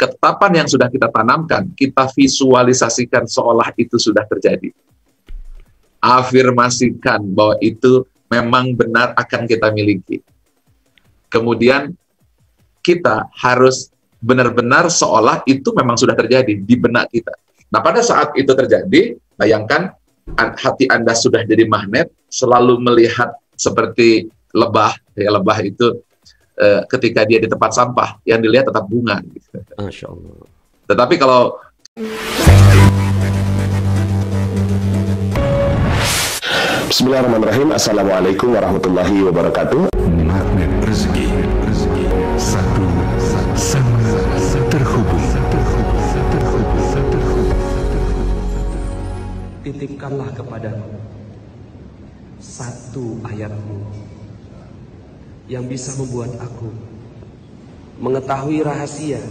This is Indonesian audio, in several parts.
ketetapan yang sudah kita tanamkan, kita visualisasikan seolah itu sudah terjadi. Afirmasikan bahwa itu memang benar akan kita miliki. Kemudian kita harus benar-benar seolah itu memang sudah terjadi di benak kita. Nah, pada saat itu terjadi, bayangkan hati Anda sudah jadi magnet, selalu melihat seperti lebah. Ya, lebah itu ketika dia di tempat sampah, yang dilihat tetap bunga. Masya Allah. Tetapi kalau Bismillahirrahmanirrahim. Assalamualaikum warahmatullahi wabarakatuh. Magnet rezeki, satu sama terhubung. Titipkanlah kepadaku satu ayatmu yang bisa membuat aku mengetahui rahasia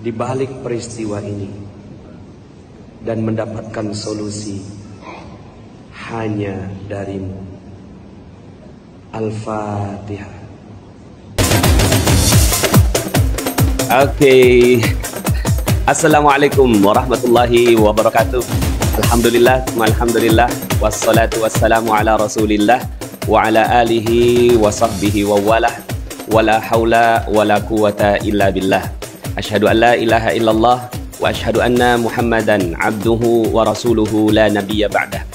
di balik peristiwa ini dan mendapatkan solusi hanya darimu. Al-Fatihah. Oke. Assalamualaikum warahmatullahi wabarakatuh. Alhamdulillah, wassalatu wassalamu ala Rasulillah wa ala alihi wa sahbihi wa walah, wala haula wala quwata illa billah. Asyhadu an la ilaha illallah wa asyhadu anna Muhammadan abduhu wa rasuluhu la nabiyya ba'dah.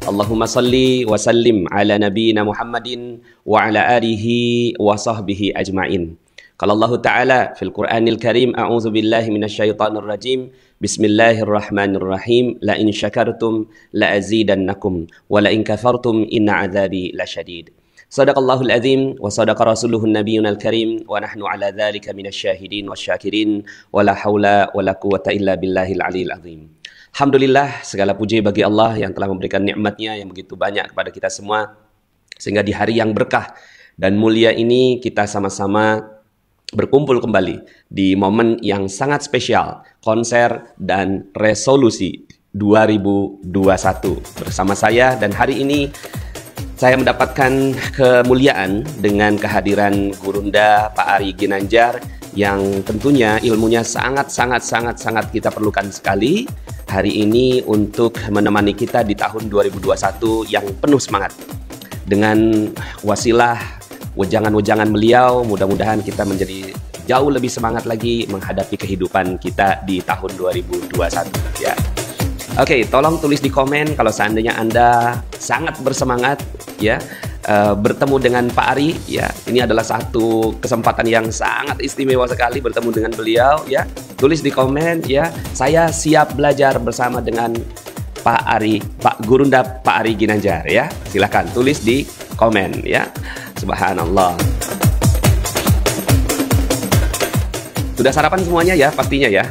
Allahumma salli wa sallim ala nabiyyina Muhammadin wa ala alihi wa sahbihi ajma'in. Qala Allah Ta'ala fil Qur'anil Karim, a'udzu billahi minasyaitonir rajim. Bismillahirrahmanirrahim. La in syakartum la azidannakum wa la in kafartum inna 'adzabi lasyadid. Shadaqallahul azim wa sadaqa rasuluhun nabiyyunal karim wa nahnu 'ala dzalika minasyahidin wasyakirin wa la haula wa la quwwata illa billahil aliyil azim. Alhamdulillah, segala puji bagi Allah yang telah memberikan nikmatnya yang begitu banyak kepada kita semua, sehingga di hari yang berkah dan mulia ini kita sama-sama berkumpul kembali di momen yang sangat spesial, konser dan resolusi 2021 bersama saya. Dan hari ini saya mendapatkan kemuliaan dengan kehadiran Gurunda Pak Ari Ginanjar yang tentunya ilmunya sangat kita perlukan sekali hari ini untuk menemani kita di tahun 2021 yang penuh semangat. Dengan wasilah wejangan-wejangan beliau, mudah-mudahan kita menjadi jauh lebih semangat lagi menghadapi kehidupan kita di tahun 2021 ya. Oke, tolong tulis di komen kalau seandainya Anda sangat bersemangat ya bertemu dengan Pak Ari ya. Ini adalah satu kesempatan yang sangat istimewa sekali bertemu dengan beliau ya. Tulis di komen ya. Saya siap belajar bersama dengan Pak Ari, Pak Gurunda Pak Ari Ginanjar ya. Silakan tulis di komen ya. Subhanallah. Sudah sarapan semuanya ya pastinya ya.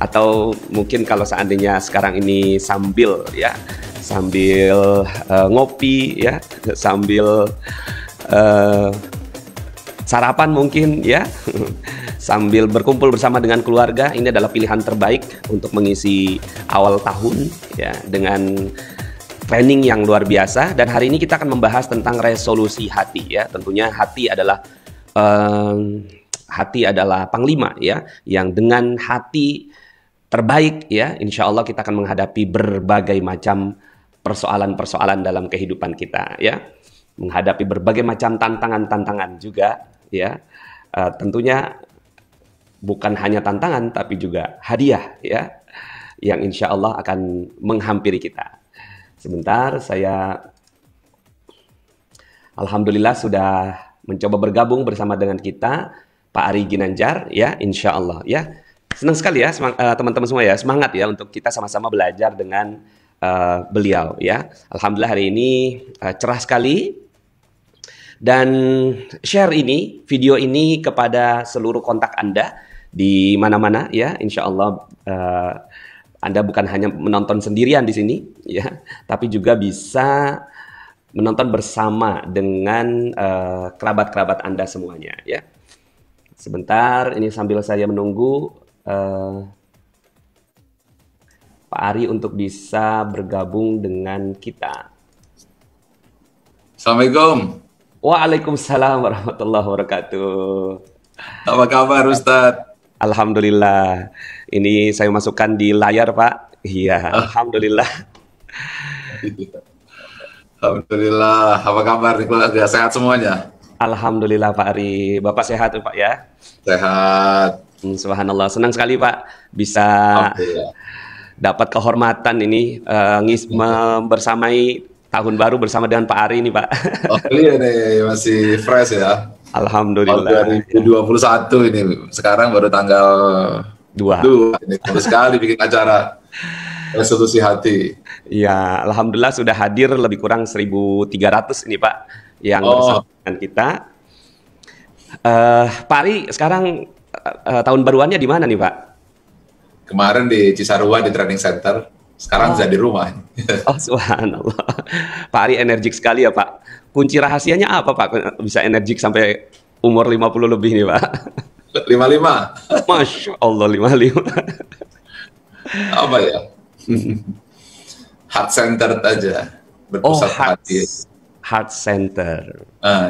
Atau mungkin kalau seandainya sekarang ini sambil ya, sambil ngopi ya, sambil sarapan mungkin ya, sambil berkumpul bersama dengan keluarga, ini adalah pilihan terbaik untuk mengisi awal tahun ya dengan training yang luar biasa. Dan hari ini kita akan membahas tentang resolusi hati ya. Tentunya hati adalah panglima ya, yang dengan hati terbaik ya, insya Allah kita akan menghadapi berbagai macam persoalan-persoalan dalam kehidupan kita ya, menghadapi berbagai macam tantangan-tantangan juga ya. Tentunya bukan hanya tantangan tapi juga hadiah ya, yang insya Allah akan menghampiri kita. Sebentar, saya alhamdulillah sudah mencoba bergabung bersama dengan kita Pak Ari Ginanjar ya, insya Allah ya. Senang sekali ya teman-teman semua ya, semangat ya untuk kita sama-sama belajar dengan beliau ya. Alhamdulillah hari ini cerah sekali. Dan share ini, video ini kepada seluruh kontak Anda di mana-mana ya, insya Allah Anda bukan hanya menonton sendirian di sini ya, tapi juga bisa menonton bersama dengan kerabat-kerabat Anda semuanya ya. Sebentar, ini sambil saya menunggu Pak Ari untuk bisa bergabung dengan kita. Assalamualaikum. Waalaikumsalam warahmatullahi wabarakatuh. Apa kabar Ustadz? Alhamdulillah. Ini saya masukkan di layar, Pak. Iya, alhamdulillah. Alhamdulillah. Apa kabar nih keluarga? Sehat semuanya? Alhamdulillah Pak Ari. Bapak sehat Pak ya? Sehat. Subhanallah. Senang sekali Pak bisa Alhamdulillah. dapat kehormatan ini bersamai tahun baru bersama dengan Pak Ari ini Pak. Oh iya nih, masih fresh ya. Alhamdulillah. 2021 ini. Sekarang baru tanggal 2. Ini baru sekali bikin acara resolusi hati. Ya, alhamdulillah sudah hadir lebih kurang 1.300 ini Pak yang bersama dengan kita. Pak Ari sekarang tahun baruannya di mana nih Pak? Kemarin di Cisarua di training center, sekarang sudah di rumah. Oh subhanallah. Pak Ari energik sekali ya Pak. Kunci rahasianya apa Pak? Bisa energik sampai umur 50 lebih nih Pak? 55. Masya Allah 55. Apa ya? Heart center aja. Berpusat hati. Heart center.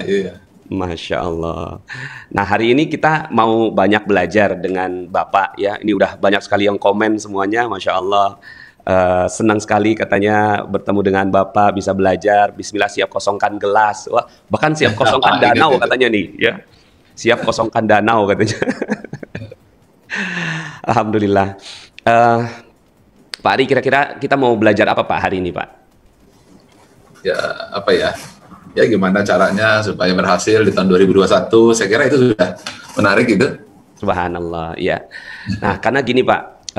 Iya. Masya Allah. Nah hari ini kita mau banyak belajar dengan Bapak ya. Ini udah banyak sekali yang komen semuanya, Masya Allah. Senang sekali katanya bertemu dengan Bapak, bisa belajar. Bismillah, siap kosongkan gelas. Wah, bahkan siap kosongkan danau katanya nih ya. Siap kosongkan danau katanya. Alhamdulillah. Pak Ari, kira-kira kita mau belajar apa Pak hari ini Pak? Ya apa ya? Ya gimana caranya supaya berhasil di tahun 2021, saya kira itu sudah menarik gitu. Subhanallah, ya. Nah, karena gini Pak,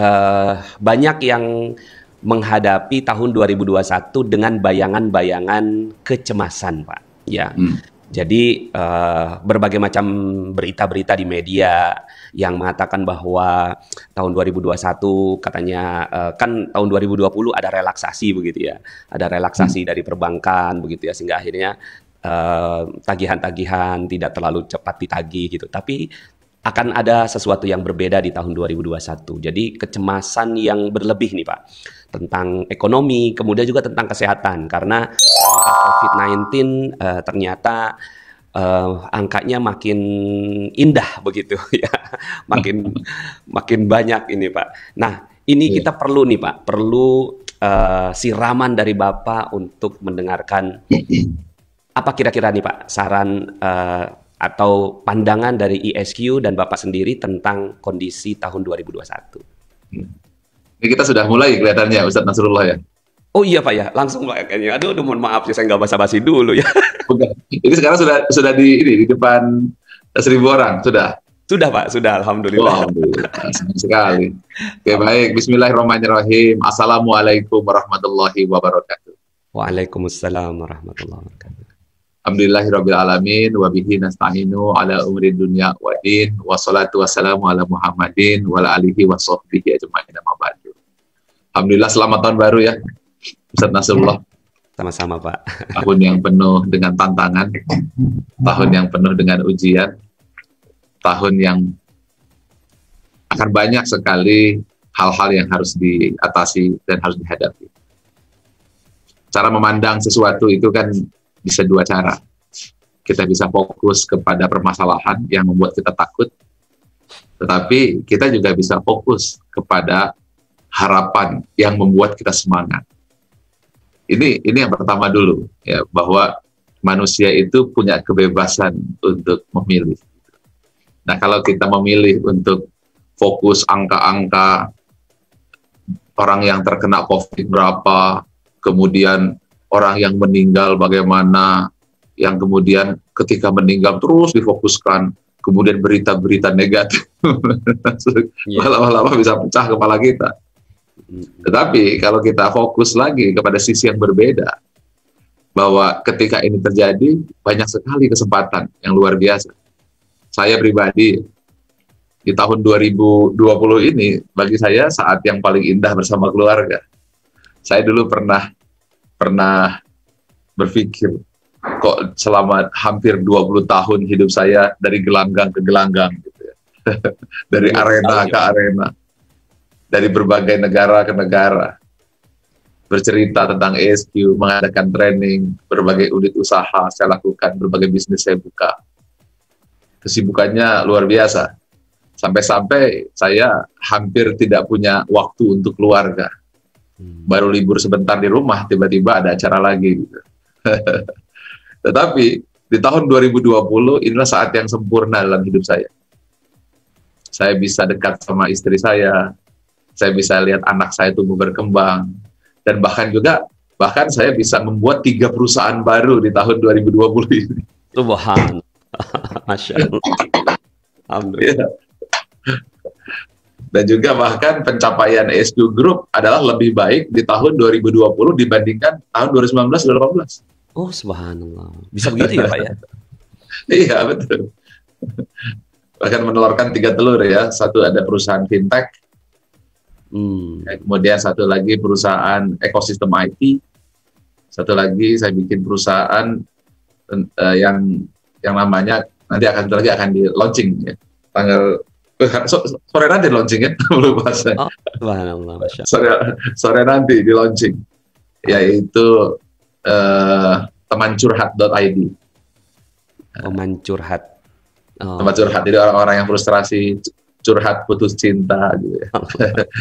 banyak yang menghadapi tahun 2021 dengan bayangan-bayangan kecemasan Pak. Ya, jadi berbagai macam berita-berita di media yang mengatakan bahwa tahun 2021 katanya kan tahun 2020 ada relaksasi begitu ya, ada relaksasi dari perbankan begitu ya, sehingga akhirnya tagihan-tagihan tidak terlalu cepat ditagih gitu. Tapi akan ada sesuatu yang berbeda di tahun 2021. Jadi kecemasan yang berlebih nih Pak tentang ekonomi, kemudian juga tentang kesehatan karena COVID-19 ternyata angkanya makin indah begitu ya, makin banyak ini Pak. Nah ini kita perlu nih Pak, perlu siraman dari Bapak untuk mendengarkan apa kira-kira nih Pak saran atau pandangan dari ISQ dan Bapak sendiri tentang kondisi tahun 2021. Ini kita sudah mulai kelihatannya Ustadz Nasrullah ya. Oh iya Pak ya, langsung Pak kayaknya. Aduh, mohon maaf ya, saya nggak basa-basi dulu ya. Ini sekarang sudah di depan 1.000 orang sudah. Sudah Pak, sudah alhamdulillah. Alhamdulillah, senang sekali. Oke baik, Bismillahirrahmanirrahim. Assalamualaikum warahmatullahi wabarakatuh. Waalaikumsalam warahmatullahi wabarakatuh. Alhamdulillahirabbil alamin wa bihi nasta'inu ala umri dunya wa din wassalatu wassalamu ala Muhammadin wa ala alihi wa sahbihi ajma'in amma ba'du. Alhamdulillah, selamat tahun baru ya Ustadz Nasrullah. Sama-sama Pak. Tahun yang penuh dengan tantangan, tahun yang penuh dengan ujian, tahun yang akan banyak sekali hal-hal yang harus diatasi dan harus dihadapi. Cara memandang sesuatu itu kan bisa dua cara. Kita bisa fokus kepada permasalahan yang membuat kita takut, tetapi kita juga bisa fokus kepada harapan yang membuat kita semangat. Ini yang pertama dulu ya, bahwa manusia itu punya kebebasan untuk memilih. Nah, kalau kita memilih untuk fokus angka-angka orang yang terkena COVID berapa, kemudian orang yang meninggal bagaimana, yang kemudian ketika meninggal terus difokuskan, kemudian berita-berita negatif, lama-lama bisa pecah kepala kita. Tetapi kalau kita fokus lagi kepada sisi yang berbeda, bahwa ketika ini terjadi, banyak sekali kesempatan yang luar biasa. Saya pribadi, di tahun 2020 ini, bagi saya saat yang paling indah bersama keluarga. Saya dulu pernah berpikir, kok selama hampir 20 tahun hidup saya dari gelanggang ke gelanggang, gitu ya. Dari arena ke arena, dari berbagai negara ke negara, bercerita tentang ESQ, mengadakan training, berbagai unit usaha saya lakukan, berbagai bisnis saya buka. Kesibukannya luar biasa. Sampai-sampai saya hampir tidak punya waktu untuk keluarga. Baru libur sebentar di rumah, tiba-tiba ada acara lagi. Gitu. Tetapi di tahun 2020 inilah saat yang sempurna dalam hidup saya. Saya bisa dekat sama istri saya bisa lihat anak saya tumbuh berkembang, dan bahkan saya bisa membuat 3 perusahaan baru di tahun 2020 ini. Subhanallah. Masya Allah. Alhamdulillah. Dan juga bahkan pencapaian ESQ Group adalah lebih baik di tahun 2020 dibandingkan tahun 2019-2018. Oh, subhanallah. Bisa begitu ya, Pak ya? Iya, betul. Bahkan menelurkan 3 telur ya. Satu ada perusahaan fintech, kemudian satu lagi perusahaan ekosistem IT, satu lagi saya bikin perusahaan yang namanya nanti akan di launching ya. Sore nanti launching ya, belum bahasa. Oh, subhanallah, Masya Sore nanti di launching, yaitu teman curhat.id. Teman curhat. Oh. Tempat curhat, jadi orang-orang yang frustrasi, curhat putus cinta gitu ya.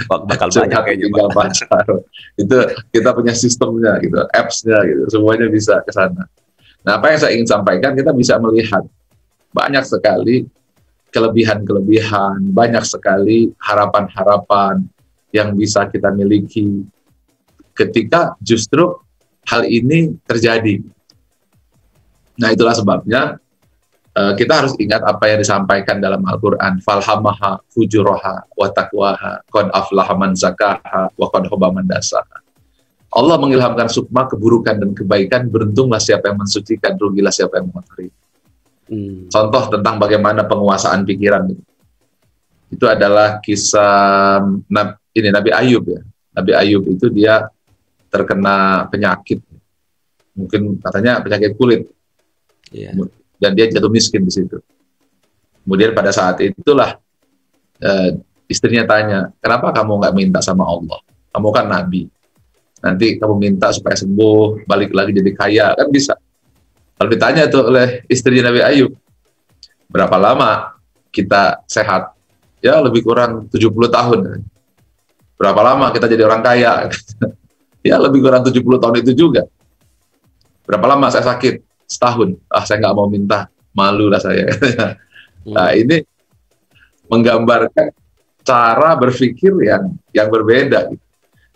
Bakal banyak kayaknya, pacar. Itu kita punya sistemnya gitu, apps-nya gitu, semuanya bisa ke sana. Nah, apa yang saya ingin sampaikan, kita bisa melihat banyak sekali kelebihan-kelebihan, banyak sekali harapan-harapan yang bisa kita miliki ketika justru hal ini terjadi. Nah, itulah sebabnya kita harus ingat apa yang disampaikan dalam Al-Quran. Falhamaha fujuraha wa taqwaha qad aflaha man zakaha wa qad khaba man dasaha. Allah mengilhamkan sukma keburukan dan kebaikan, beruntunglah siapa yang mensucikan, rugilah siapa yang mengotori. Contoh tentang bagaimana penguasaan pikiran itu adalah kisah Nabi Ayub ya. Nabi Ayub itu dia terkena penyakit, mungkin katanya penyakit kulit, dan dia jatuh miskin di situ. Kemudian pada saat itulah istrinya tanya, kenapa kamu nggak minta sama Allah? Kamu kan Nabi, nanti kamu minta supaya sembuh, balik lagi jadi kaya, kan bisa. Kalau ditanya itu oleh istrinya Nabi Ayub, berapa lama kita sehat? Ya lebih kurang 70 tahun. Berapa lama kita jadi orang kaya? Ya lebih kurang 70 tahun itu juga. Berapa lama saya sakit? Setahun. Saya nggak mau minta, malu lah saya. Nah, ini menggambarkan cara berpikir yang berbeda.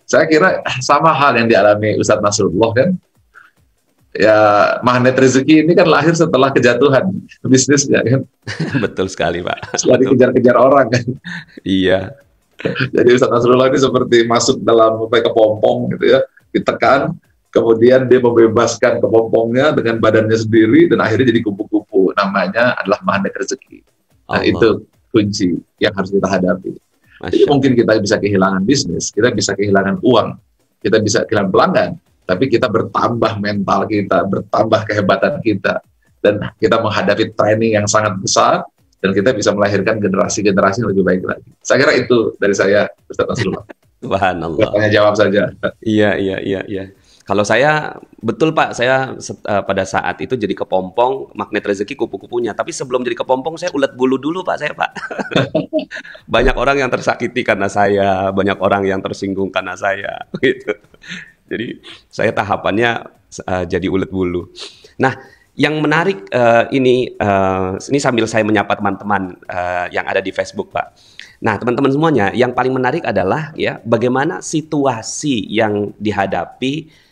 Saya kira sama hal yang dialami Ustadz Nasrullah kan. Ya, magnet rezeki ini kan lahir setelah kejatuhan bisnisnya kan. Betul sekali, Pak. Setelah dikejar-kejar orang kan. Iya. Jadi Ustadz Nasrullah ini seperti masuk dalam kepompong gitu ya, ditekan, kemudian dia membebaskan kepompongnya dengan badannya sendiri dan akhirnya jadi kupu-kupu. Namanya adalah magnet rezeki. Nah, itu kunci yang harus kita hadapi. Jadi mungkin kita bisa kehilangan bisnis, kita bisa kehilangan uang, kita bisa kehilangan pelanggan, tapi kita bertambah mental kita, bertambah kehebatan kita, dan kita menghadapi training yang sangat besar, dan kita bisa melahirkan generasi-generasi yang lebih baik lagi. Saya kira itu dari saya, Ustaz Nasrullah. Subhanallah. Tanya jawab saja. Iya. Kalau saya, betul Pak, saya pada saat itu jadi kepompong, magnet rezeki kupu-kupunya. Tapi sebelum jadi kepompong, saya ulet bulu dulu Pak, Banyak orang yang tersakiti karena saya, banyak orang yang tersinggung karena saya. Gitu. Jadi saya tahapannya jadi ulet bulu. Nah, yang menarik ini sambil saya menyapa teman-teman yang ada di Facebook, Pak. Nah, teman-teman semuanya, yang paling menarik adalah ya bagaimana situasi yang dihadapi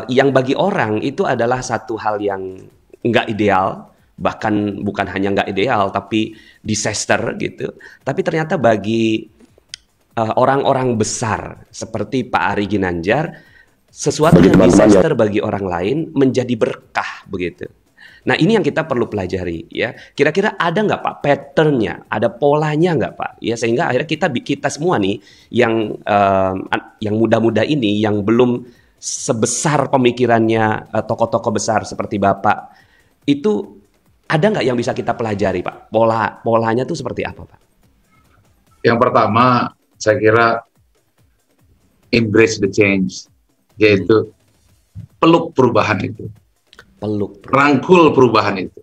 yang bagi orang itu adalah satu hal yang nggak ideal, bahkan bukan hanya nggak ideal, tapi disaster gitu. Tapi ternyata bagi orang-orang besar seperti Pak Ari Ginanjar, sesuatu yang disaster bagi orang lain menjadi berkah begitu. Nah, ini yang kita perlu pelajari ya. Kira-kira ada nggak Pak patternnya, ada polanya nggak Pak? Ya sehingga akhirnya kita semua nih yang muda-muda ini yang belum sebesar pemikirannya tokoh-tokoh besar seperti Bapak itu ada nggak yang bisa kita pelajari Pak? Polanya tuh seperti apa Pak? Yang pertama saya kira embrace the change. Yaitu peluk perubahan itu, rangkul perubahan itu.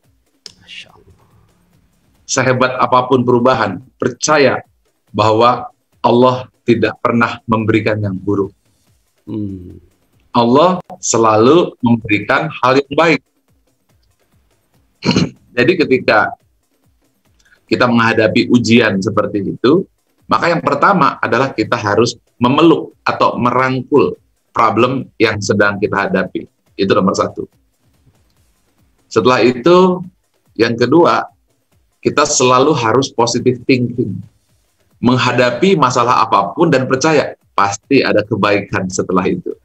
sehebat apapun perubahan, percaya bahwa Allah tidak pernah memberikan yang buruk. Allah selalu memberikan hal yang baik. Jadi ketika kita menghadapi ujian seperti itu, maka yang pertama adalah kita harus memeluk atau merangkul problem yang sedang kita hadapi. Itu nomor satu. Setelah itu, yang kedua, kita selalu harus positive thinking. Menghadapi masalah apapun dan percaya, pasti ada kebaikan setelah itu.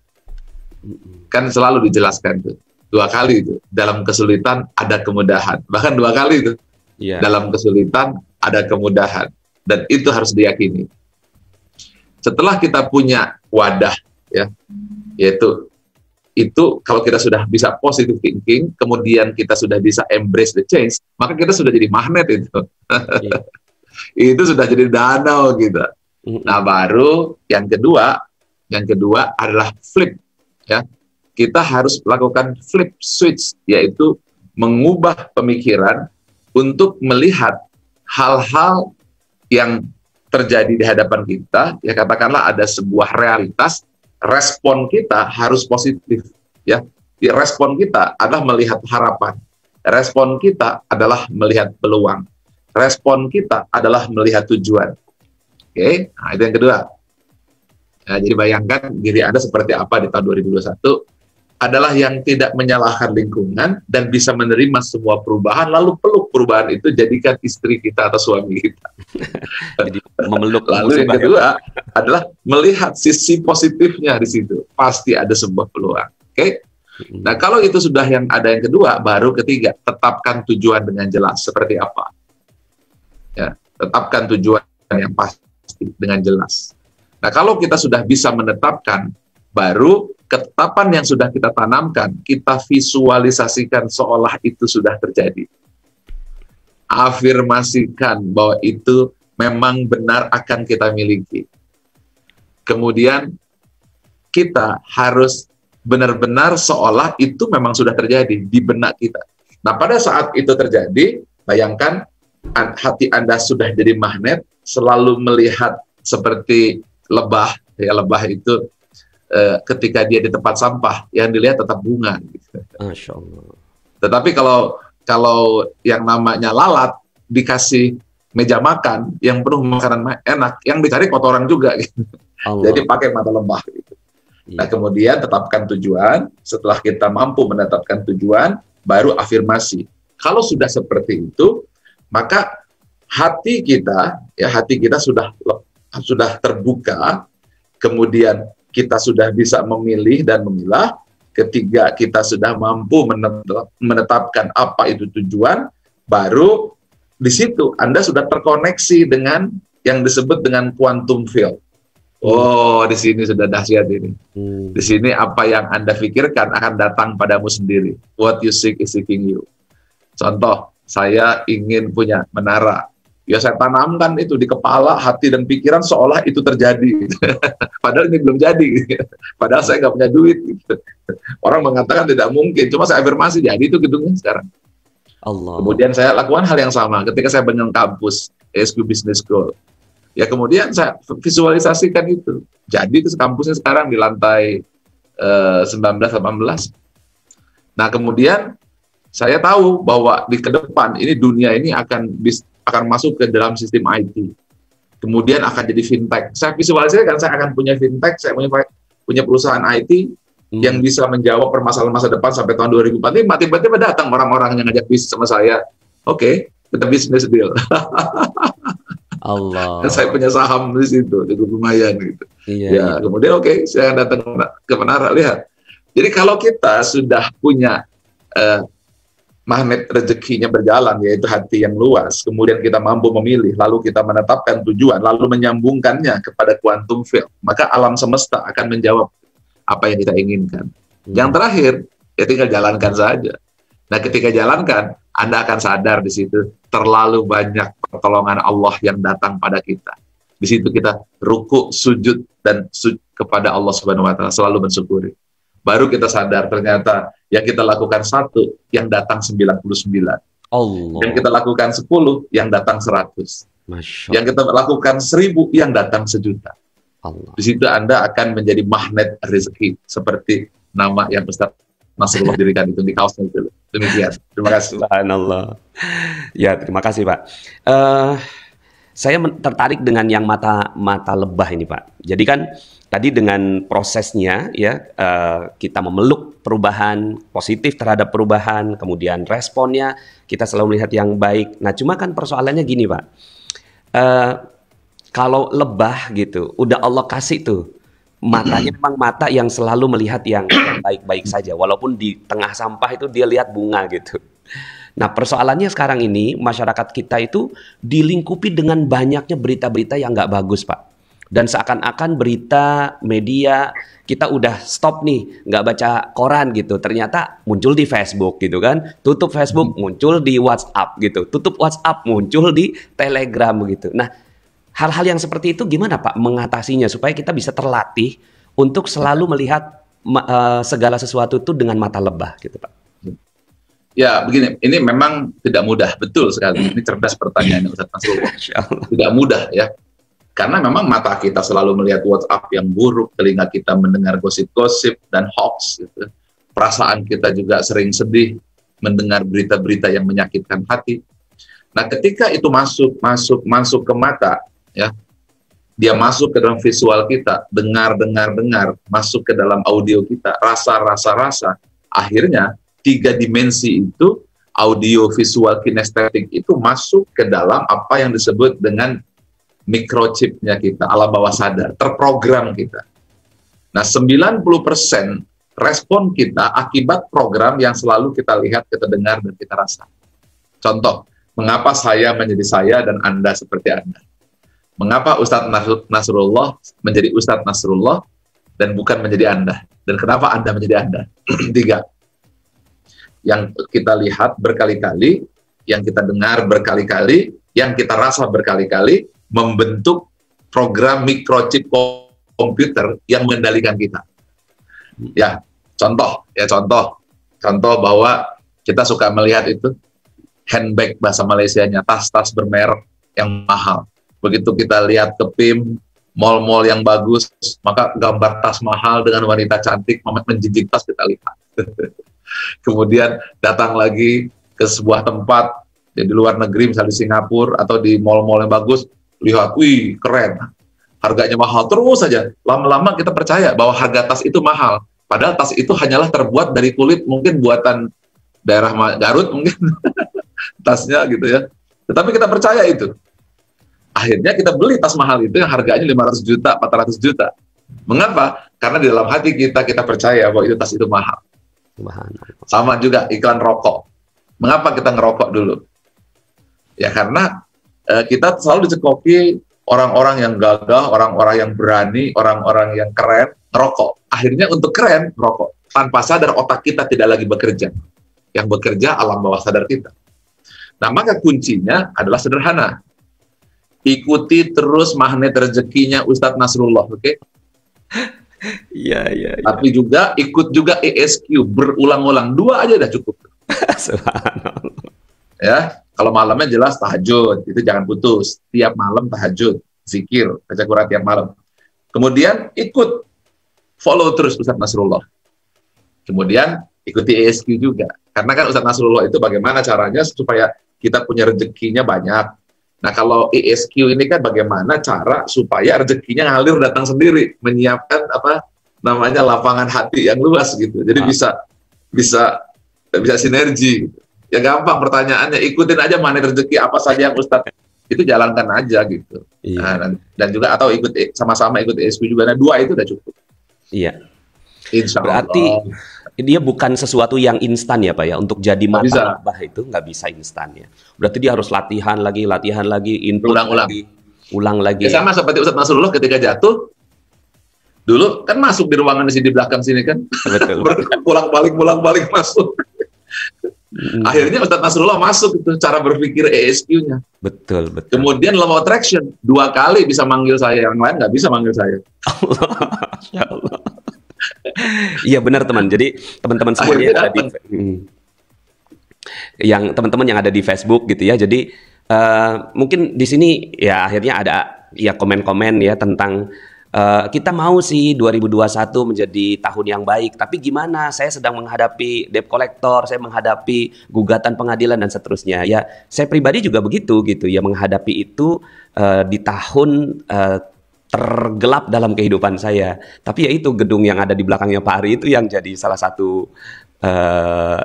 Kan selalu dijelaskan tuh. 2 kali itu, dalam kesulitan ada kemudahan. Bahkan 2 kali itu, dalam kesulitan ada kemudahan. Dan itu harus diyakini. Setelah kita punya wadah, ya, yaitu itu kalau kita sudah bisa positive thinking, kemudian kita sudah bisa embrace the change, maka kita sudah jadi magnet itu. Itu sudah jadi danau kita. Nah, baru yang kedua adalah flip, ya. Kita harus melakukan flip switch, yaitu mengubah pemikiran untuk melihat hal-hal yang terjadi di hadapan kita, ya katakanlah ada sebuah realitas, respon kita harus positif, ya. Respon kita adalah melihat harapan, respon kita adalah melihat peluang, respon kita adalah melihat tujuan. Oke, nah itu yang kedua. Nah, jadi bayangkan diri Anda seperti apa di tahun 2021, adalah yang tidak menyalahkan lingkungan dan bisa menerima semua perubahan, lalu peluk perubahan itu, jadikan istri kita atau suami kita. Jadi memeluk. Lalu yang kedua adalah melihat sisi positifnya di situ. Pasti ada sebuah peluang. Oke? Nah, kalau itu sudah yang ada yang kedua, baru ketiga, tetapkan tujuan dengan jelas. Seperti apa? Ya, tetapkan tujuan yang pasti dengan jelas. Nah, kalau kita sudah bisa menetapkan, baru ketetapan yang sudah kita tanamkan, kita visualisasikan seolah itu sudah terjadi. Afirmasikan bahwa itu memang benar akan kita miliki. Kemudian kita harus benar-benar seolah itu memang sudah terjadi di benak kita. Nah, pada saat itu terjadi, bayangkan hati Anda sudah jadi magnet, selalu melihat seperti lebah. Ya, lebah itu ketika dia di tempat sampah, yang dilihat tetap bunga. Gitu. Masya Allah. Tetapi kalau yang namanya lalat dikasih meja makan yang penuh makanan enak, yang dicari kotoran juga. Gitu. Jadi pakai mata lebah. Gitu. Nah, kemudian tetapkan tujuan. Setelah kita mampu menetapkan tujuan, baru afirmasi. Kalau sudah seperti itu, maka hati kita sudah terbuka. Kemudian kita sudah bisa memilih dan memilah. Ketiga, kita sudah mampu menetapkan apa itu tujuan, baru di situ Anda sudah terkoneksi dengan yang disebut dengan quantum field. Oh, di sini sudah dahsyat ini. Di sini apa yang Anda pikirkan akan datang padamu sendiri. What you seek is seeking you. Contoh, saya ingin punya menara. Ya saya tanamkan itu di kepala, hati, dan pikiran seolah itu terjadi. Padahal ini belum jadi. Padahal saya nggak punya duit. Orang mengatakan tidak mungkin. Cuma saya afirmasi, jadi itu gedungnya sekarang. Allah. Kemudian saya lakukan hal yang sama ketika saya bangun kampus, ESQ Business School. Ya kemudian saya visualisasikan itu. Jadi itu kampusnya sekarang di lantai 19-18. Nah kemudian saya tahu bahwa di ke depan ini dunia ini akan masuk ke dalam sistem IT. Kemudian akan jadi fintech. Saya visualisasikan saya akan punya fintech, saya punya perusahaan IT yang bisa menjawab permasalahan masa depan sampai tahun 2045. Tiba-tiba datang orang-orang yang ngajak bisnis sama saya. Oke, kita bisnis deal. Allah. Dan saya punya saham di situ, cukup lumayan gitu. Iya. Kemudian oke, saya datang ke menara, lihat. Jadi kalau kita sudah punya magnet rezekinya berjalan, yaitu hati yang luas, kemudian kita mampu memilih, lalu kita menetapkan tujuan, lalu menyambungkannya kepada quantum field, maka alam semesta akan menjawab apa yang kita inginkan. Yang terakhir, ya tinggal jalankan saja. Nah, ketika jalankan, Anda akan sadar di situ terlalu banyak pertolongan Allah yang datang pada kita. Di situ kita ruku, sujud, dan kepada Allah Subhanahu wa Ta'ala, selalu mensyukuri. Baru kita sadar ternyata yang kita lakukan satu, yang datang 99. Allah. Yang kita lakukan 10, yang datang 100. Masya Yang kita lakukan 1000, yang datang 1.000.000. Allah. Di situ Anda akan menjadi magnet rezeki, seperti nama yang Ustaz Nasrullah dirikan itu di kaosnya itu. Demikian. Terima kasih. Subhanallah. Ya, terima kasih Pak. Saya tertarik dengan yang mata lebah ini Pak. Jadi kan tadi dengan prosesnya ya, kita memeluk perubahan, positif terhadap perubahan, kemudian responnya kita selalu melihat yang baik. Nah cuma kan persoalannya gini Pak, kalau lebah gitu, udah Allah kasih tuh matanya, memang mata yang selalu melihat yang baik-baik saja, walaupun di tengah sampah itu dia lihat bunga gitu. Nah persoalannya sekarang ini masyarakat kita itu dilingkupi dengan banyaknya berita-berita yang nggak bagus Pak. Dan seakan-akan berita media kita udah stop nih, nggak baca koran gitu. Ternyata muncul di Facebook gitu kan. Tutup Facebook muncul di WhatsApp gitu. Tutup WhatsApp muncul di Telegram gitu. Nah hal-hal yang seperti itu gimana Pak mengatasinya supaya kita bisa terlatih untuk selalu melihat segala sesuatu itu dengan mata lebah gitu Pak. Ya, begini, ini memang tidak mudah, betul sekali. Ini cerdas pertanyaannya Ustaz Nasrullah. Tidak mudah ya. Karena memang mata kita selalu melihat WhatsApp yang buruk, telinga kita mendengar gosip-gosip dan hoax gitu. Perasaan kita juga sering sedih mendengar berita-berita yang menyakitkan hati. Nah, ketika itu masuk ke mata ya, dia masuk ke dalam visual kita, dengar, masuk ke dalam audio kita, rasa, akhirnya 3 dimensi itu, audio, visual, kinestetik itu masuk ke dalam apa yang disebut dengan microchipnya kita, alam bawah sadar, terprogram kita. Nah, 90% respon kita akibat program yang selalu kita lihat, kita dengar, dan kita rasa. Contoh, mengapa saya menjadi saya dan Anda seperti Anda? Mengapa Ustadz Nasrullah menjadi Ustadz Nasrullah dan bukan menjadi Anda? Dan kenapa Anda menjadi Anda? 3. Yang kita lihat berkali-kali, yang kita dengar berkali-kali, yang kita rasa berkali-kali, membentuk program microchip komputer yang mengendalikan kita. Ya, contoh bahwa kita suka melihat itu handbag bahasa Malaysianya, tas-tas bermerek yang mahal. Begitu kita lihat ke PIM, mall-mall yang bagus, maka gambar tas mahal dengan wanita cantik menjijik tas kita lihat. Kemudian datang lagi ke sebuah tempat di luar negeri, misalnya di Singapura atau di mall-mall yang bagus, lihat, wih keren, harganya mahal, terus saja. Lama-lama kita percaya bahwa harga tas itu mahal, padahal tas itu hanyalah terbuat dari kulit mungkin buatan daerah Garut mungkin, tasnya gitu ya. Tetapi kita percaya itu. Akhirnya kita beli tas mahal itu yang harganya 500 juta, 400 juta. Mengapa? Karena di dalam hati kita percaya bahwa itu tas itu mahal. Sama juga iklan rokok. Mengapa kita ngerokok dulu? Ya karena kita selalu dicekoki orang-orang yang gagah, orang-orang yang berani, orang-orang yang keren, ngerokok. Akhirnya untuk keren, ngerokok. Tanpa sadar otak kita tidak lagi bekerja. Yang bekerja alam bawah sadar kita. Nah maka kuncinya adalah sederhana. Ikuti terus magnet rezekinya Ustadz Nasrullah, oke? Iya. Tapi juga ikut juga ESQ berulang-ulang, 2 aja udah cukup. Subhanallah. Ya, kalau malamnya jelas tahajud, itu jangan putus. Tiap malam tahajud, zikir, baca Quran tiap malam. Kemudian ikut follow terus Ustadz Nasrullah. Kemudian ikuti ESQ juga. Karena kan Ustadz Nasrullah itu bagaimana caranya supaya kita punya rezekinya banyak. Nah kalau ESQ ini kan bagaimana cara supaya rezekinya ngalir datang sendiri, menyiapkan lapangan hati yang luas gitu. Jadi bisa sinergi. Ya gampang pertanyaannya, ikutin aja magnet rezeki apa saja yang Ustadz itu jalankan aja gitu. Iya. Nah, dan juga atau sama-sama ikut ESQ juga. Nah 2 itu udah cukup. Iya. Insya Allah. Berarti dia bukan sesuatu yang instan ya Pak ya, untuk jadi mata lebah itu nggak bisa instan ya. Berarti dia harus latihan lagi, input ulang lagi. Ya, sama seperti Ustadz Nasrullah ketika jatuh, dulu kan masuk di ruangan di belakang sini kan, betul. pulang balik masuk. Akhirnya Ustadz Nasrullah masuk itu cara berpikir ESQ-nya. Betul. Kemudian law of attraction 2 kali bisa manggil saya, yang lain nggak bisa manggil saya. Ya Allah. Iya benar teman. Jadi teman-teman semuanya yang teman-teman yang ada di Facebook gitu ya. Jadi mungkin di sini ya akhirnya ada ya komen-komen ya tentang kita mau sih 2021 menjadi tahun yang baik, tapi gimana? Saya sedang menghadapi debt collector, saya menghadapi gugatan pengadilan dan seterusnya. Ya, saya pribadi juga begitu gitu ya, menghadapi itu di tahun tergelap dalam kehidupan saya. Tapi ya itu gedung yang ada di belakangnya Pak Ari itu yang jadi salah satu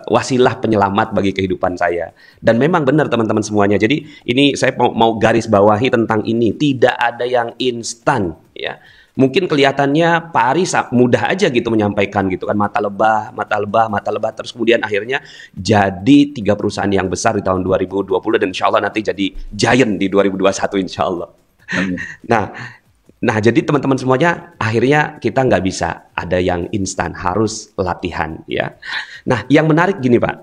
wasilah penyelamat bagi kehidupan saya. Dan memang benar teman-teman semuanya. Jadi ini saya mau garis bawahi tentang ini. Tidak ada yang instan ya. Mungkin kelihatannya Pak Ari mudah aja gitu menyampaikan gitu kan, mata lebah, terus kemudian akhirnya jadi 3 perusahaan yang besar di tahun 2020 dan insya Allah nanti jadi giant di 2021 insya Allah. Nah jadi teman-teman semuanya akhirnya kita nggak bisa ada yang instan, harus latihan ya. Nah yang menarik gini Pak,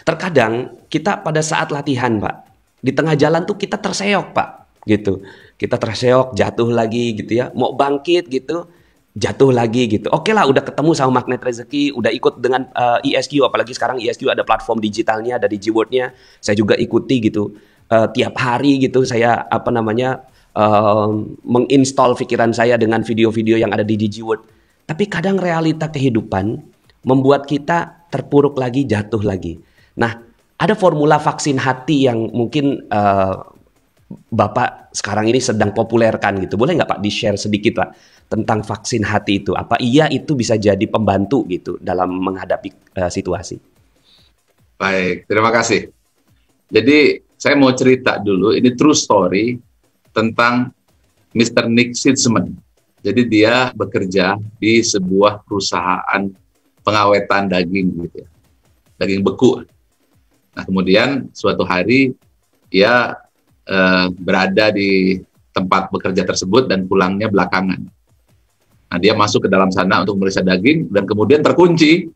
terkadang kita pada saat latihan Pak, di tengah jalan tuh kita terseok Pak gitu. Kita terseok, jatuh lagi gitu ya. Mau bangkit gitu, jatuh lagi gitu. Oke lah, udah ketemu sama Magnet Rezeki, udah ikut dengan ESQ, apalagi sekarang ESQ ada platform digitalnya, ada DigiWorld-nya. Saya juga ikuti gitu. Tiap hari gitu saya menginstall pikiran saya dengan video-video yang ada di DigiWorld. Tapi kadang realita kehidupan membuat kita terpuruk lagi, jatuh lagi. Nah, ada formula vaksin hati yang mungkin Bapak sekarang ini sedang populerkan gitu. Boleh nggak Pak di-share sedikit Pak tentang vaksin hati itu? Apa iya itu bisa jadi pembantu gitu dalam menghadapi situasi? Baik, terima kasih. Jadi saya mau cerita dulu, ini true story tentang Mr. Nick Sitzman. Jadi dia bekerja di sebuah perusahaan pengawetan daging gitu ya. Daging beku. Nah, kemudian suatu hari dia berada di tempat bekerja tersebut dan pulangnya belakangan. Nah, dia masuk ke dalam sana untuk memeriksa daging dan kemudian terkunci.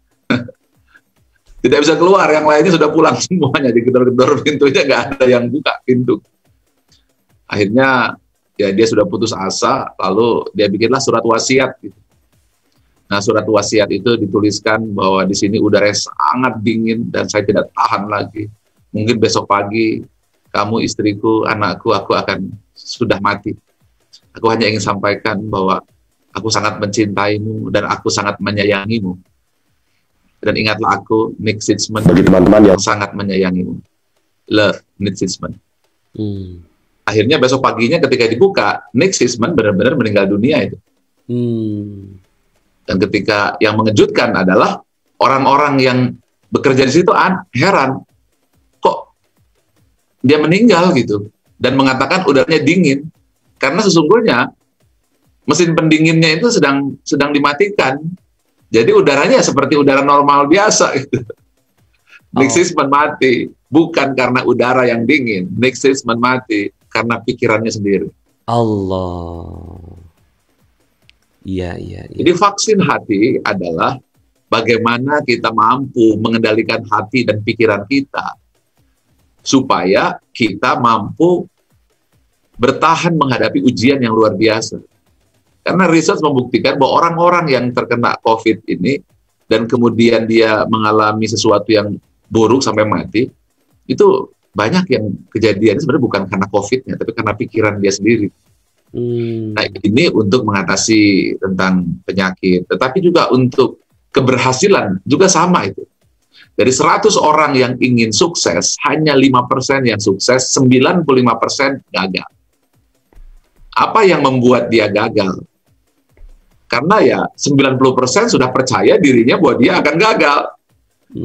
Tidak bisa keluar, yang lainnya sudah pulang semuanya, digedor-gedor pintunya, nggak ada yang buka pintu. Akhirnya ya dia sudah putus asa, lalu dia bikinlah surat wasiat. Gitu. Nah, surat wasiat itu dituliskan bahwa di sini udara sangat dingin dan saya tidak tahan lagi. Mungkin besok pagi kamu, istriku, anakku, aku akan sudah mati. Aku hanya ingin sampaikan bahwa aku sangat mencintaimu dan aku sangat menyayangimu. Dan ingatlah aku, Nick Sitzman, Bagi teman-teman yang sangat menyayangimu. Love, Nick Sitzman. Akhirnya besok paginya ketika dibuka, Nick Sitzman benar-benar meninggal dunia itu. Dan ketika yang mengejutkan adalah orang-orang yang bekerja di situ heran. Dia meninggal gitu dan mengatakan udaranya dingin karena sesungguhnya mesin pendinginnya itu sedang dimatikan, jadi udaranya seperti udara normal biasa gitu. Nick Sitzman mati bukan karena udara yang dingin, Nick Sitzman mati karena pikirannya sendiri. Allah. Iya. Jadi vaksin hati adalah bagaimana kita mampu mengendalikan hati dan pikiran kita supaya kita mampu bertahan menghadapi ujian yang luar biasa. Karena riset membuktikan bahwa orang-orang yang terkena COVID ini dan kemudian dia mengalami sesuatu yang buruk sampai mati, itu banyak yang kejadian sebenarnya bukan karena COVID-nya, tapi karena pikiran dia sendiri. Nah, ini untuk mengatasi tentang penyakit, tetapi juga untuk keberhasilan juga sama itu. Dari 100 orang yang ingin sukses, hanya 5% yang sukses, 95% gagal. Apa yang membuat dia gagal? Karena ya 90% sudah percaya dirinya bahwa dia akan gagal.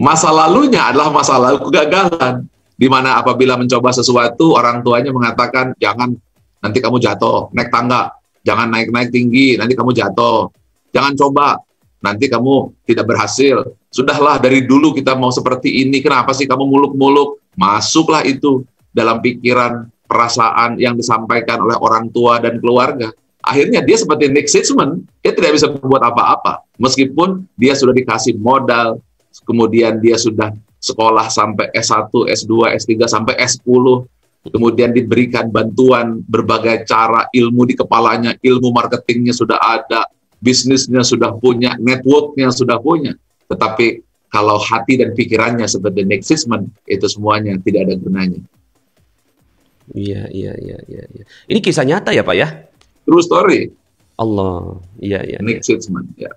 Masa lalunya adalah masa lalu kegagalan. Di mana apabila mencoba sesuatu, orang tuanya mengatakan, jangan, nanti kamu jatuh, naik tangga. Jangan naik-naik tinggi, nanti kamu jatuh. Jangan coba, nanti kamu tidak berhasil. Sudahlah, dari dulu kita mau seperti ini, kenapa sih kamu muluk-muluk? Masuklah itu dalam pikiran, perasaan yang disampaikan oleh orang tua dan keluarga. Akhirnya dia seperti Nick Sitzman, dia tidak bisa membuat apa-apa. Meskipun dia sudah dikasih modal, kemudian dia sudah sekolah sampai S1, S2, S3, sampai S10, kemudian diberikan bantuan berbagai cara, ilmu di kepalanya, ilmu marketingnya sudah ada, bisnisnya sudah punya, networknya sudah punya. Tetapi kalau hati dan pikirannya seperti Marxisme, itu semuanya tidak ada gunanya. Iya. Ini kisah nyata ya Pak ya? True story. Allah, iya. Marxisme, ya.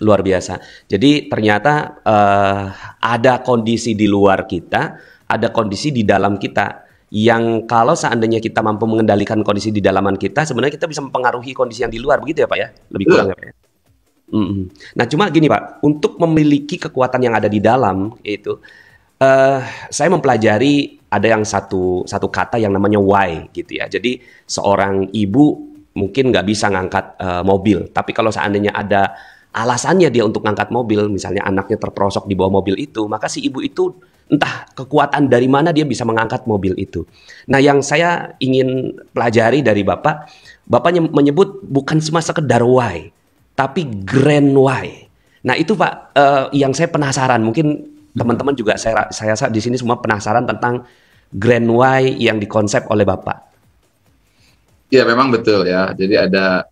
Luar biasa. Jadi ternyata ada kondisi di luar kita, ada kondisi di dalam kita. Yang kalau seandainya kita mampu mengendalikan kondisi di dalaman kita, sebenarnya kita bisa mempengaruhi kondisi yang di luar, begitu ya Pak ya? Lebih kurang ya Pak ya? Nah cuma gini Pak, untuk memiliki kekuatan yang ada di dalam, yaitu saya mempelajari ada yang satu kata yang namanya why gitu ya. Jadi seorang ibu mungkin nggak bisa ngangkat mobil, tapi kalau seandainya ada alasannya dia untuk ngangkat mobil, misalnya anaknya terperosok di bawah mobil itu, maka si ibu itu entah kekuatan dari mana dia bisa mengangkat mobil itu. Nah yang saya ingin pelajari dari Bapaknya menyebut bukan cuma sekedar why, tapi grand why. Nah itu Pak, yang saya penasaran, mungkin teman-teman juga saya di sini semua penasaran tentang grand why yang dikonsep oleh Bapak. Ya memang betul ya. Jadi ada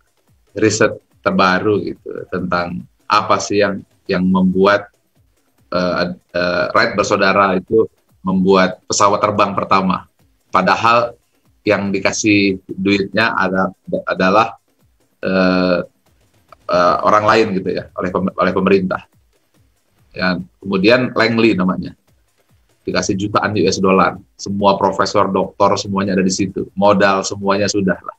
riset terbaru gitu tentang apa sih yang membuat Wright bersaudara itu membuat pesawat terbang pertama. Padahal yang dikasih duitnya adalah orang lain gitu ya, oleh pemerintah. Ya, kemudian Langley namanya, dikasih jutaan US dollar, semua profesor, doktor semuanya ada di situ, modal semuanya sudah lah.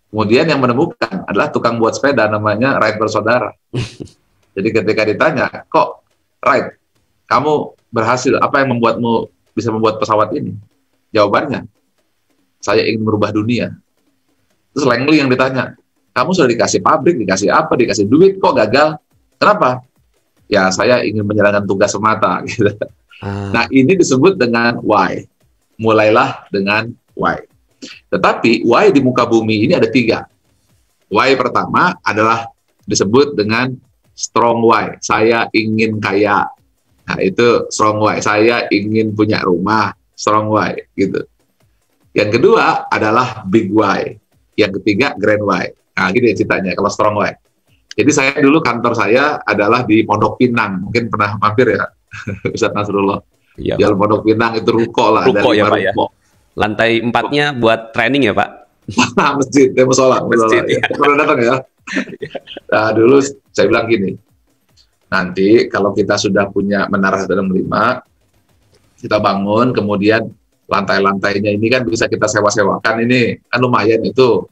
Kemudian yang menemukan adalah tukang buat sepeda namanya Wright bersaudara. Jadi ketika ditanya, kok Wright, kamu berhasil, apa yang membuatmu bisa membuat pesawat ini? Jawabannya, saya ingin merubah dunia. Terus Langley yang ditanya, kamu sudah dikasih pabrik, dikasih apa, dikasih duit, kok gagal? Kenapa? Ya saya ingin menjalankan tugas semata. Gitu. Nah ini disebut dengan why. Mulailah dengan why. Tetapi why di muka bumi ini ada 3. Why pertama adalah disebut dengan strong why. Saya ingin kaya. Nah itu strong why. Saya ingin punya rumah. Strong why. Gitu. Yang kedua adalah big why. Yang ketiga grand why. Nah gini ceritanya kalau strong why. Jadi saya dulu kantor saya adalah di Pondok Pinang. Mungkin pernah mampir ya Ustaz Nasrullah. Iya, di Pondok Pinang itu ruko lah. Ruko ya Pak ya. Lantai 4-nya buat training ya Pak? Masjid, musola. Masjid ya. Pernah datang ya? Nah dulu saya bilang gini, nanti kalau kita sudah punya menara 165, kita bangun, kemudian lantai-lantainya ini kan bisa kita sewa-sewakan ini, kan lumayan itu.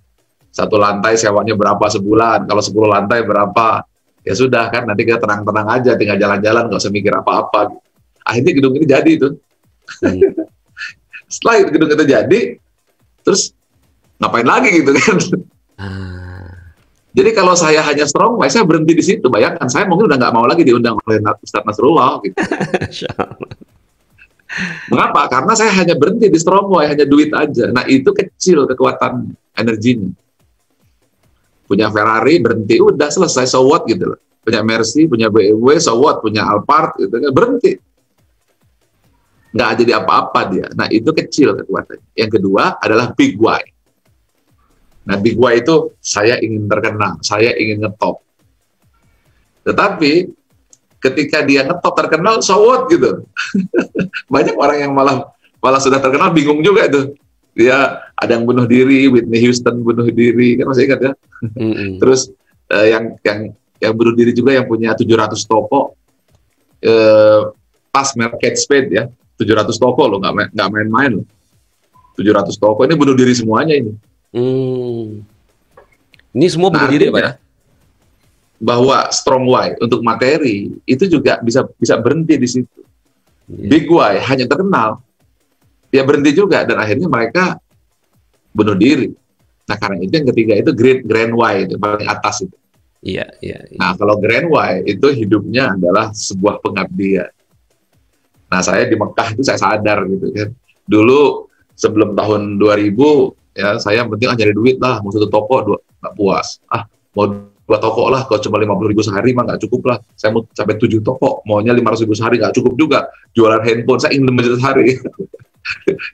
1 lantai sewanya berapa sebulan, kalau 10 lantai berapa, ya sudah kan nanti kita tenang-tenang aja, tinggal jalan-jalan, nggak usah mikir apa-apa. Akhirnya gedung ini jadi itu. Setelah gedung itu jadi, terus ngapain lagi gitu kan? Jadi kalau saya hanya strong why, saya berhenti di situ. Bayangkan, saya mungkin udah nggak mau lagi diundang oleh Ustaz Nasrullah. Gitu. Mengapa? Karena saya hanya berhenti di strong why, hanya duit aja. Nah itu kecil kekuatan energinya. Punya Ferrari, berhenti, udah selesai, so what gitu loh. Punya Mercy, punya BMW, so what, punya Alphard, gitu kan, berhenti. Nggak jadi apa-apa dia. Nah, itu kecil kekuatannya. Yang kedua adalah big why. Nah, big why itu saya ingin terkenal, saya ingin ngetop. Tetapi, ketika dia ngetop terkenal, so what gitu. Banyak orang yang malah sudah terkenal, bingung juga itu. Dia ada yang bunuh diri, Whitney Houston bunuh diri, kan masih ingat ya? Terus yang bunuh diri juga yang punya 700 toko, pas Kate Spade ya, 700 toko loh, nggak main-main loh. 700 toko, ini bunuh diri semuanya ini. Ini semua bunuh diri Pak ya? Bahwa strong why untuk materi, itu juga bisa berhenti di situ. Big why, hanya terkenal. Dia berhenti juga, dan akhirnya mereka bunuh diri. Nah, karena itu yang ketiga itu grand why, itu paling atas itu. Iya. Nah, kalau grand why itu hidupnya adalah sebuah pengabdian. Nah, saya di Mekah itu saya sadar gitu kan. Dulu sebelum tahun 2000 ya, saya penting nyari duit lah, mau 1 toko nggak puas. Mau 2 toko lah, kalau cuma 50.000 sehari mah nggak cukup lah. Saya mau sampai 7 toko, maunya 500.000 sehari nggak cukup juga. Jualan handphone, saya ingin 5 juta sehari.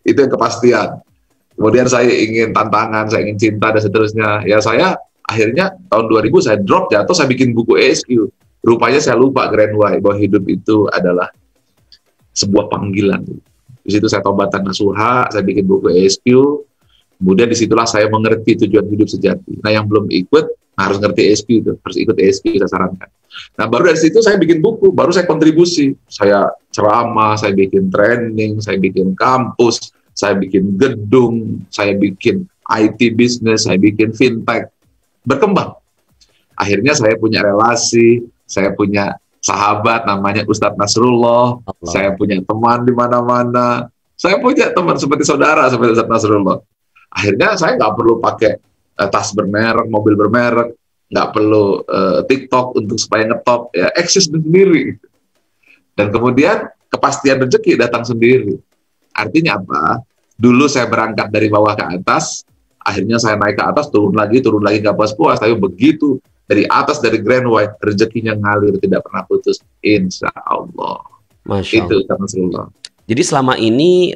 Itu yang kepastian. Kemudian saya ingin tantangan, saya ingin cinta dan seterusnya. Ya saya akhirnya tahun 2000 saya drop, jatuh, saya bikin buku ESQ. Rupanya saya lupa Grand Why, bahwa hidup itu adalah sebuah panggilan. Di situ saya tobatan nasuha, saya bikin buku ESQ, kemudian disitulah saya mengerti tujuan hidup sejati. Nah, yang belum ikut, harus ngerti ESQ itu, harus ikut ESQ, saya sarankan. Nah, baru dari situ saya bikin buku, baru saya kontribusi. Saya ceramah, saya bikin training, saya bikin kampus, saya bikin gedung, saya bikin IT business, saya bikin fintech, berkembang. Akhirnya saya punya relasi, saya punya sahabat namanya Ustadz Nasrullah, saya punya teman di mana-mana, saya punya teman seperti saudara seperti Ustadz Nasrullah. Akhirnya saya nggak perlu pakai tas bermerek, mobil bermerek, nggak perlu TikTok untuk supaya ngetop, ya eksis sendiri. Dan kemudian kepastian rezeki datang sendiri. Artinya apa? Dulu saya berangkat dari bawah ke atas, akhirnya saya naik ke atas, turun lagi nggak puas-puas, tapi begitu dari atas, dari Grand Why, rezekinya ngalir, tidak pernah putus, insya Allah. Masya Itu Allah. Rasulullah. Jadi selama ini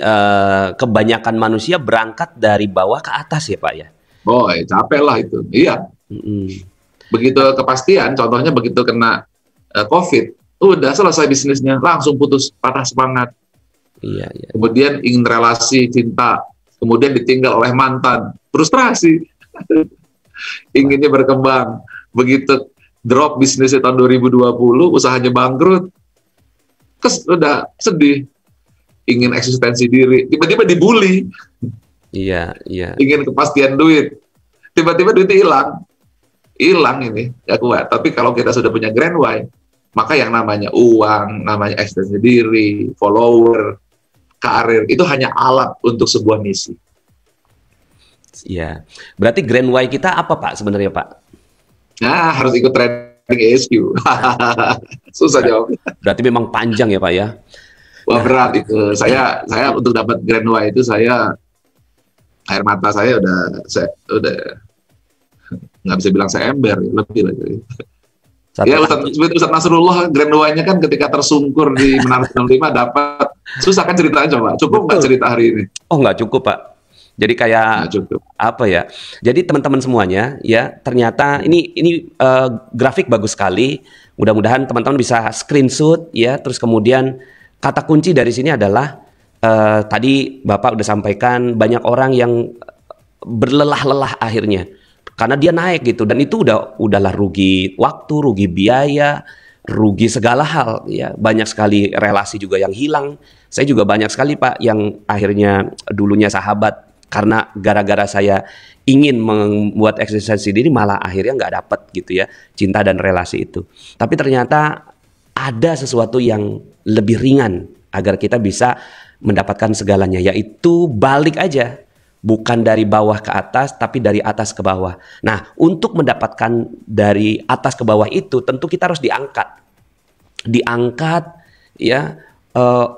kebanyakan manusia berangkat dari bawah ke atas ya Pak ya? Boy, capek lah itu. Iya. Begitu kepastian, contohnya begitu kena COVID, udah selesai bisnisnya, langsung putus, patah semangat. Iya, iya. Kemudian ingin relasi, cinta, kemudian ditinggal oleh mantan, frustrasi. Inginnya berkembang. Begitu drop bisnisnya tahun 2020, usahanya bangkrut, udah sedih, ingin eksistensi diri, tiba-tiba dibully, Iya, iya. ingin kepastian duit, tiba-tiba duitnya hilang ini, gak kuat. Tapi kalau kita sudah punya Grand Why, maka yang namanya uang, namanya eksistensi diri, follower, karir, itu hanya alat untuk sebuah misi. Iya. Berarti Grand Why kita apa Pak sebenarnya Pak? Nah, harus ikut training ESQ. Susah jawab. Berarti memang panjang ya Pak ya? Wah, berat itu. Saya untuk dapat Grand Why itu air mata saya udah nggak bisa bilang saya ember, lebih lagi. Ya, Ustadz Nasrullah Grand Why-nya kan ketika tersungkur di Menara 95 dapat. Susah kan ceritanya, coba. Cukup nggak cerita hari ini? Oh, nggak cukup Pak. Jadi kayak apa ya? Jadi teman-teman semuanya ya, ternyata ini grafik bagus sekali. Mudah-mudahan teman-teman bisa screenshot ya. Terus kemudian kata kunci dari sini adalah tadi Bapak udah sampaikan, banyak orang yang berlelah-lelah akhirnya karena dia naik gitu, dan itu udahlah rugi waktu, rugi biaya, rugi segala hal ya. Banyak sekali relasi juga yang hilang. Saya juga banyak sekali Pak yang akhirnya dulunya sahabat, karena gara-gara saya ingin membuat eksistensi diri malah akhirnya nggak dapet gitu ya, cinta dan relasi itu. Tapi ternyata ada sesuatu yang lebih ringan agar kita bisa mendapatkan segalanya, yaitu balik aja. Bukan dari bawah ke atas, tapi dari atas ke bawah. Nah, untuk mendapatkan dari atas ke bawah itu, tentu kita harus diangkat. Diangkat ya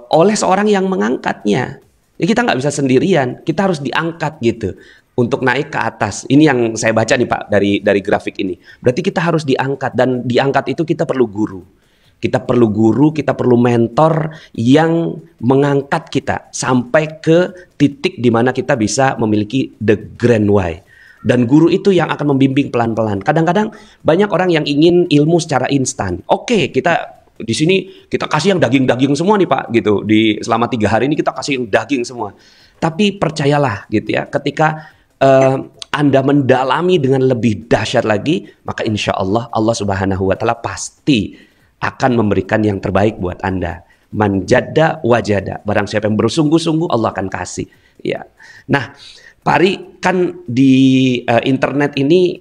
oleh seorang yang mengangkatnya. Ya, kita nggak bisa sendirian, kita harus diangkat gitu untuk naik ke atas. Ini yang saya baca nih Pak dari grafik ini. Berarti kita harus diangkat, dan diangkat itu kita perlu guru. Kita perlu guru, kita perlu mentor yang mengangkat kita sampai ke titik di mana kita bisa memiliki the Grand Why. Dan guru itu yang akan membimbing pelan-pelan. Kadang-kadang banyak orang yang ingin ilmu secara instan. Oke, kita di sini kita kasih yang daging-daging semua nih Pak, gitu. Selama 3 hari ini kita kasih yang daging semua. Tapi percayalah gitu ya, ketika Anda mendalami dengan lebih dahsyat lagi, maka insya Allah Allah Subhanahu Wa Taala pasti akan memberikan yang terbaik buat Anda. Man jadda wajada. Barang siapa yang bersungguh-sungguh, Allah akan kasih. Ya. Nah, Pak Ari, kan di internet ini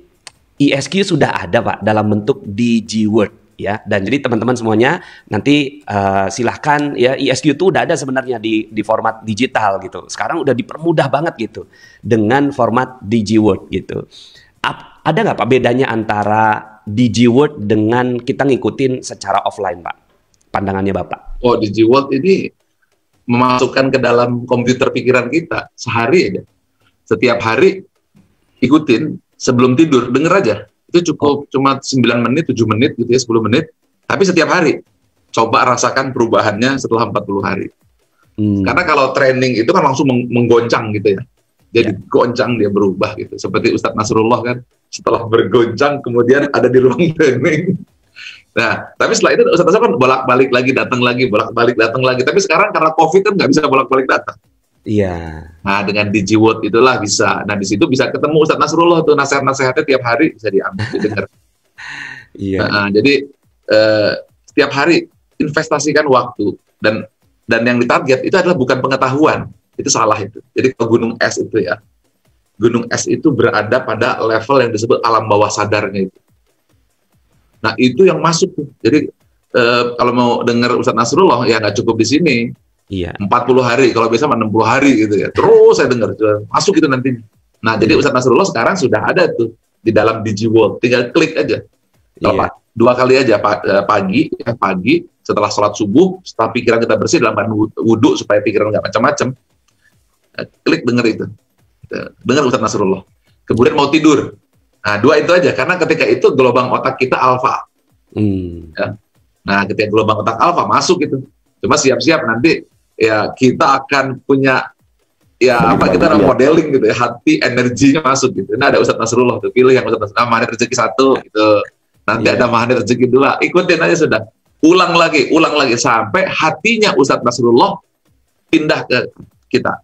ESQ sudah ada Pak dalam bentuk DigiWord ya. Dan jadi teman-teman semuanya nanti silahkan ya, ESQ itu udah ada sebenarnya di format digital gitu. Sekarang udah dipermudah banget gitu dengan format DigiWord gitu. Ada nggak Pak bedanya antara DigiWord dengan kita ngikutin secara offline Pak? Pandangannya Bapak. Oh, DigiWord ini memasukkan ke dalam komputer pikiran kita sehari aja. Setiap hari ikutin sebelum tidur, denger aja. Itu cukup cuma 9 menit, 7 menit gitu ya, 10 menit. Tapi setiap hari. Coba rasakan perubahannya setelah 40 hari. Karena kalau training itu kan langsung menggoncang gitu ya. Jadi goncang dia berubah gitu. Seperti Ustadz Nasrullah kan, setelah bergoncang kemudian ada di ruang training. Nah, tapi setelah itu Ustaz Asrul kan bolak-balik lagi, datang lagi, bolak-balik, datang lagi. Tapi sekarang karena COVID kan nggak bisa bolak-balik datang. Iya. Nah, dengan DigiWorld itulah bisa. Nah, di situ bisa ketemu Ustaz Nasrullah tuh, nasihat-nasihatnya tiap hari bisa diambil, didengar. Iya. Nah, jadi setiap hari investasikan waktu dan yang ditarget itu adalah bukan pengetahuan, itu salah itu. Jadi ke gunung es itu ya, gunung es itu berada pada level yang disebut alam bawah sadarnya itu. Nah, itu yang masuk tuh. Jadi kalau mau dengar Ustaz Nasrullah ya nggak cukup di sini. Iya. 40 hari, kalau bisa 60 hari gitu ya. Terus saya dengar, masuk itu nanti. Nah, jadi Ustaz Nasrullah sekarang sudah ada tuh di dalam DigiWorld. Tinggal klik aja. Iya. 2 kali aja pagi setelah sholat subuh, setelah pikiran kita bersih dalam wudhu supaya pikiran nggak macam-macam. Klik denger itu. Dengar Ustaz Nasrullah. Kemudian mau tidur. Nah, 2 itu aja, karena ketika itu gelombang otak kita alfa. Ya. Nah, ketika gelombang otak alfa masuk itu. Cuma siap-siap nanti ya kita akan punya kita modeling gitu ya, hati energinya masuk gitu. Nah, ada Ustaz Nasrullah tuh, pilih yang Ustaz Nasrullah, magnet rezeki 1 gitu. Nanti ada magnet rezeki 2, ikutin aja sudah. Ulang lagi sampai hatinya Ustaz Nasrullah pindah ke kita.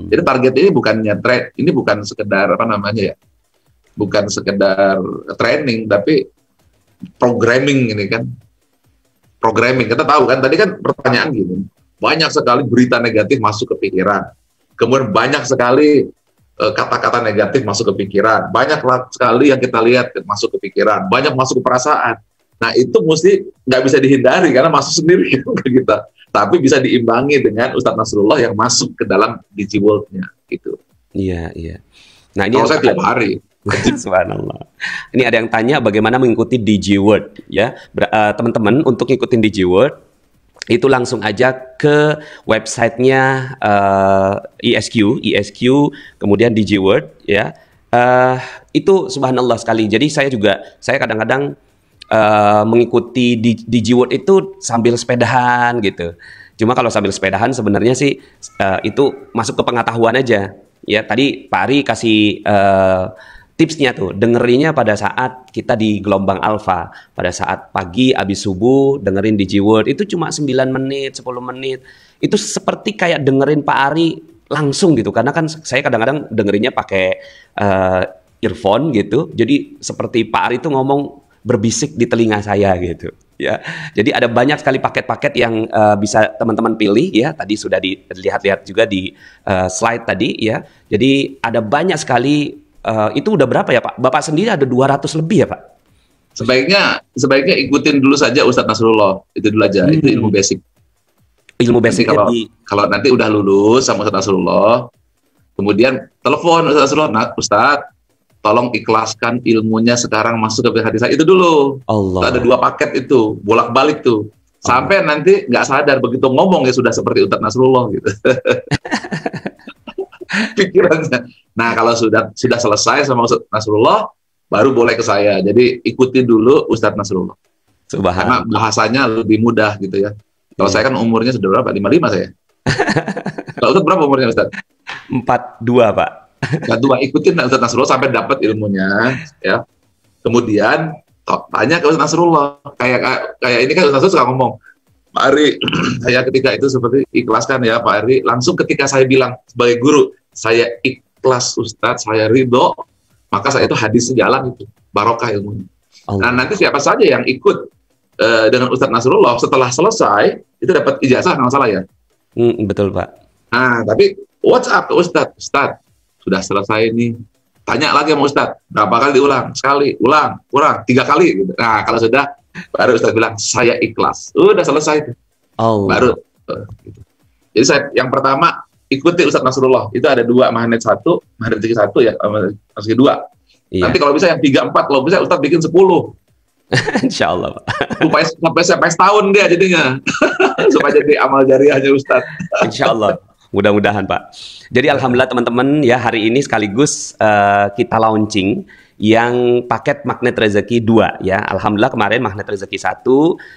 Jadi target ini bukannya ini bukan sekedar bukan sekedar training, tapi programming ini kan. Programming, kita tahu kan, tadi kan pertanyaan gini, banyak sekali berita negatif masuk ke pikiran, kemudian banyak sekali kata-kata negatif masuk ke pikiran, banyak sekali yang kita lihat masuk ke pikiran, banyak masuk ke perasaan. Nah, itu mesti nggak bisa dihindari karena masuk sendiri ke kita, tapi bisa diimbangi dengan Ustaz Nasrullah yang masuk ke dalam DigiWorld-nya gitu. Iya. Nah, ini kalau saya tiap hari. Subhanallah. Ini ada yang tanya bagaimana mengikuti DigiWorld ya. Teman-teman, untuk ngikutin DigiWorld itu langsung aja ke websitenya ESQ, kemudian DigiWorld ya. Itu subhanallah sekali. Jadi saya kadang-kadang mengikuti DigiWorld itu sambil sepedahan gitu. Cuma kalau sambil sepedahan sebenarnya sih itu masuk ke pengetahuan aja. Ya, tadi Pak Ari kasih tipsnya tuh, dengerinnya pada saat kita di gelombang alfa, pada saat pagi abis subuh dengerin DigiWorld, itu cuma 9 menit, 10 menit. Itu seperti kayak dengerin Pak Ari langsung gitu, karena kan saya kadang-kadang dengerinnya pakai earphone gitu, jadi seperti Pak Ari tuh ngomong berbisik di telinga saya gitu. Ya, jadi ada banyak sekali paket-paket yang bisa teman-teman pilih ya. Tadi sudah dilihat-lihat juga di slide tadi ya. Jadi ada banyak sekali. Itu udah berapa ya Pak? Bapak sendiri ada 200 lebih ya Pak? Sebaiknya ikutin dulu saja Ustaz Nasrullah. Itu dulu aja. Itu ilmu basic. Ilmu basic. Kalau nanti udah lulus sama Ustaz Nasrullah, kemudian telepon Ustaz Nasrullah, nah, Ustaz, tolong ikhlaskan ilmunya sekarang masuk ke hati saya. Itu dulu. Allah. Ada 2 paket itu, bolak-balik tuh. Sampai nanti nggak sadar begitu ngomong ya sudah seperti Ustaz Nasrullah gitu. Pikirannya. Nah, kalau sudah selesai sama Ustaz Nasrullah, baru boleh ke saya. Jadi ikuti dulu Ustaz Nasrullah. Karena bahasanya lebih mudah gitu ya. Kalau saya kan umurnya sudah berapa? 55 saya. Kalau Ustaz berapa umurnya Ustaz? 42 Pak. 42, ikutin Ustaz Nasrullah sampai dapat ilmunya ya. Kemudian tanya ke Ustaz Nasrullah. Kayak ini kan Ustaz Nasrullah suka ngomong, Pak Ari, saya ketika itu seperti ikhlaskan ya Pak Ari. Langsung ketika saya bilang sebagai guru, saya ikhlas Ustadz, saya ridho, maka saya itu hadis sejalan itu, barokah ilmunya. Nah, nanti siapa saja yang ikut dengan Ustadz Nasrullah setelah selesai, itu dapat ijazah, nggak salah ya? Betul Pak. Nah, tapi WhatsApp ke Ustadz, sudah selesai nih, tanya lagi sama Ustadz, berapa kali diulang? Sekali, ulang, kurang, 3 kali. Gitu. Nah, kalau sudah, baru Ustadz bilang, saya ikhlas. Udah selesai itu. Baru. Gitu. Jadi yang pertama, ikuti Ustadz Nasrullah. Itu ada 2, magnet 1, magnet rezeki 1 ya, rezeki 2. Iya. Nanti kalau bisa yang 3, 4, kalau bisa Ustadz bikin 10. Insya Allah Pak. Sampai setahun dia jadinya. Supaya jadi amal jariahnya Ustadz. Insya Allah. Mudah-mudahan Pak. Jadi alhamdulillah teman-teman ya, hari ini sekaligus kita launching yang paket magnet rezeki 2 ya. Alhamdulillah kemarin magnet rezeki 1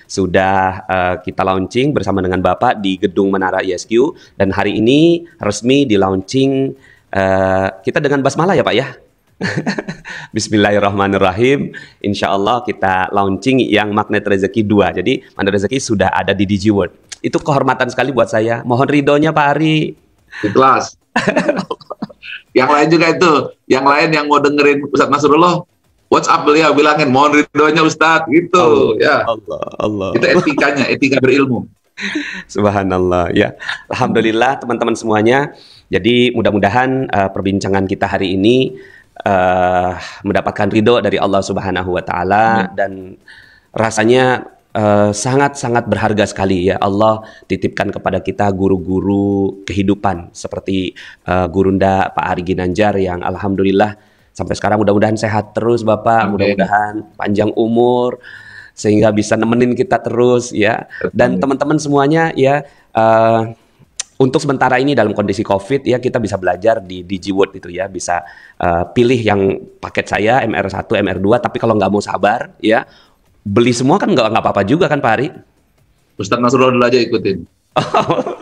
sudah kita launching bersama dengan Bapak di Gedung Menara ESQ, dan hari ini resmi di launching kita dengan basmalah ya Pak ya. Bismillahirrahmanirrahim. Insya Allah kita launching yang Magnet Rezeki 2. Jadi Magnet Rezeki sudah ada di DigiWorld. Itu kehormatan sekali buat saya. Mohon ridhonya Pak Ari. Ikhlas. Yang lain juga itu. Yang lain yang mau dengerin Ustadz Nasrullah, WhatsApp beliau bilangin mohon ridhonya Ustadz gitu. Ya. Allah. Itu etikanya, etika berilmu. Subhanallah. Ya, alhamdulillah teman-teman semuanya. Jadi mudah-mudahan perbincangan kita hari ini mendapatkan ridho dari Allah Subhanahu wa taala dan rasanya sangat-sangat berharga sekali ya. Allah titipkan kepada kita guru-guru kehidupan seperti Gurunda Pak Ari Ginanjar yang alhamdulillah sampai sekarang mudah-mudahan sehat terus Bapak, mudah-mudahan panjang umur sehingga bisa nemenin kita terus ya. Dan teman-teman semuanya ya, untuk sementara ini dalam kondisi COVID ya, kita bisa belajar di DigiWorld itu ya, bisa pilih yang paket saya MR1, MR2, tapi kalau nggak mau sabar ya, beli semua kan nggak apa-apa juga kan Pak Ari? Ustadz Nasrullah dulu aja ikutin.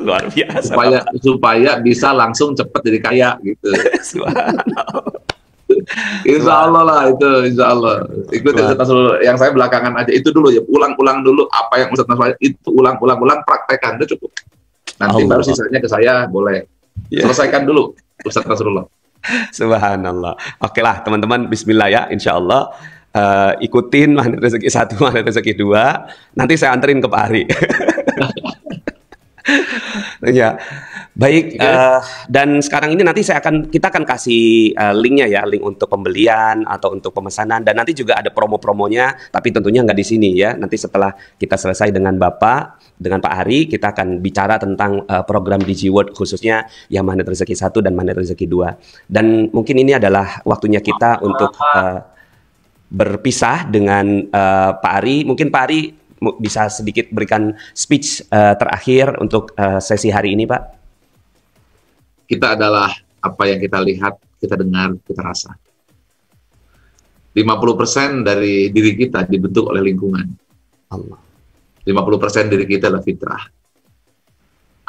Luar biasa. Supaya bisa langsung cepat jadi kaya gitu. Subhanallah. Insya Allah lah itu, insya Allah. Ikutin Ustadz Nasrullah. Yang saya belakangan aja itu dulu ya, ulang-ulang dulu apa yang Ustadz Nasrullah itu, ulang-ulang praktekkan, itu cukup. Nanti baru sisanya ke saya, boleh. Selesaikan dulu Ustadz Nasrullah. Subhanallah. Oke lah teman-teman, bismillah ya, insya Allah. Ikutin Magnet Rezeki 1, Magnet Rezeki 2. Nanti saya anterin ke Pak Ari. Ya, baik. Dan sekarang ini nanti kita akan kasih linknya ya, link untuk pembelian atau untuk pemesanan, dan nanti juga ada promo-promonya, tapi tentunya nggak di sini ya. Nanti setelah kita selesai dengan Bapak, dengan Pak Ari, kita akan bicara tentang program DigiWorld khususnya yang Magnet Rezeki 1 dan Magnet Rezeki 2. Dan mungkin ini adalah waktunya kita untuk berpisah dengan Pak Ari. Mungkin Pak Ari bisa sedikit berikan speech terakhir untuk sesi hari ini, Pak. Kita adalah apa yang kita lihat, kita dengar, kita rasa. 50% dari diri kita dibentuk oleh lingkungan. Allah. 50% diri kita adalah fitrah.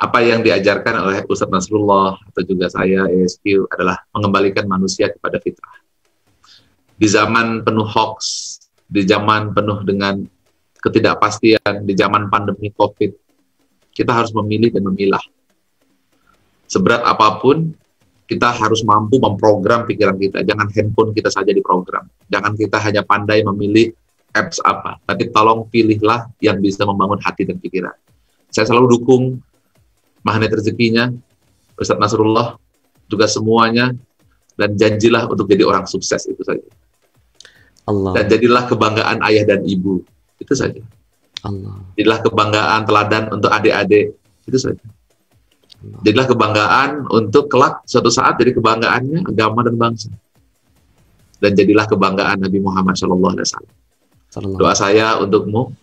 Apa yang diajarkan oleh Ustadz Nasrullah atau juga saya, ESQ, adalah mengembalikan manusia kepada fitrah. Di zaman penuh hoax, di zaman penuh dengan ketidakpastian, di zaman pandemi COVID, kita harus memilih dan memilah. Seberat apapun, kita harus mampu memprogram pikiran kita. Jangan handphone kita saja diprogram. Jangan kita hanya pandai memilih apps apa, tapi tolong pilihlah yang bisa membangun hati dan pikiran. Saya selalu dukung Magnet Rezekinya, Ustadz Nasrullah, juga semuanya, dan janjilah untuk jadi orang sukses, itu saja. Allah. Dan jadilah kebanggaan ayah dan ibu. Itu saja. Allah. Jadilah kebanggaan teladan untuk adik-adik. Itu saja. Jadilah kebanggaan untuk kelak suatu saat jadi kebanggaannya agama dan bangsa. Dan jadilah kebanggaan Nabi Muhammad SAW. Doa saya untukmu,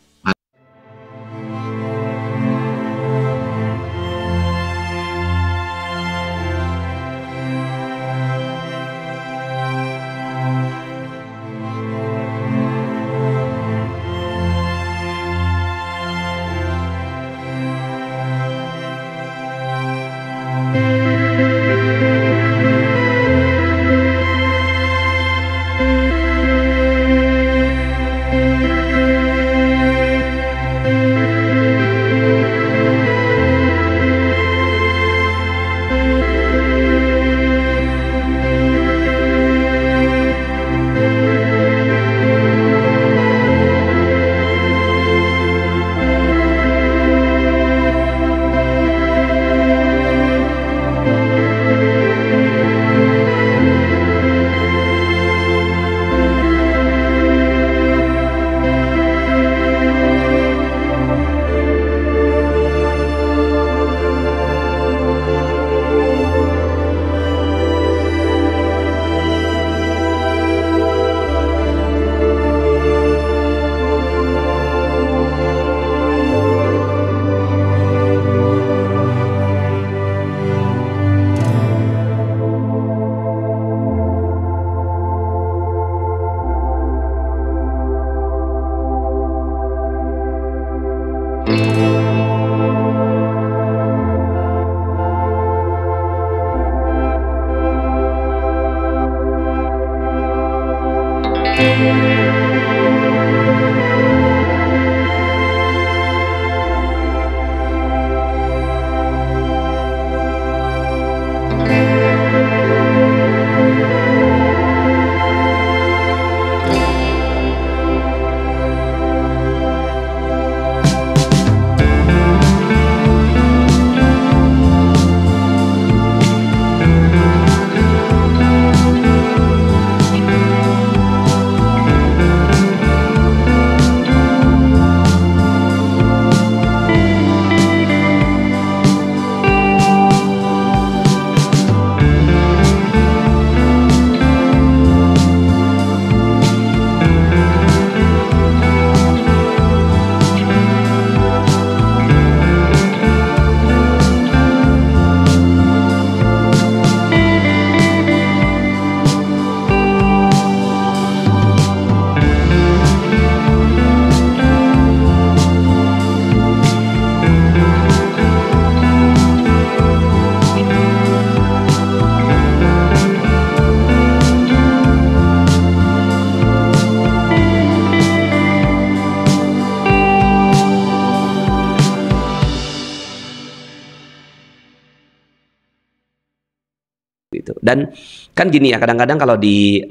Gitu. Dan kan gini ya, kadang-kadang kalau di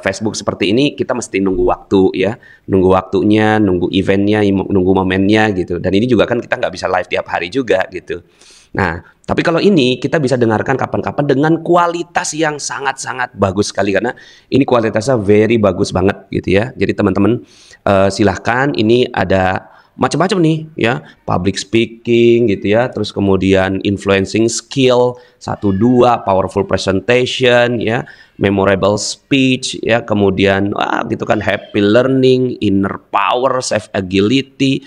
Facebook seperti ini kita mesti nunggu waktu ya, nunggu waktunya, nunggu eventnya, nunggu momennya gitu. Dan ini juga kan kita nggak bisa live tiap hari juga gitu. Nah, tapi kalau ini kita bisa dengarkan kapan-kapan dengan kualitas yang sangat-sangat bagus sekali, karena ini kualitasnya very bagus banget gitu ya. Jadi teman-teman silahkan, ini ada macam-macam nih ya, public speaking gitu ya, terus kemudian influencing skill 1-2, powerful presentation ya, memorable speech ya, kemudian gitu kan, happy learning, inner power, self agility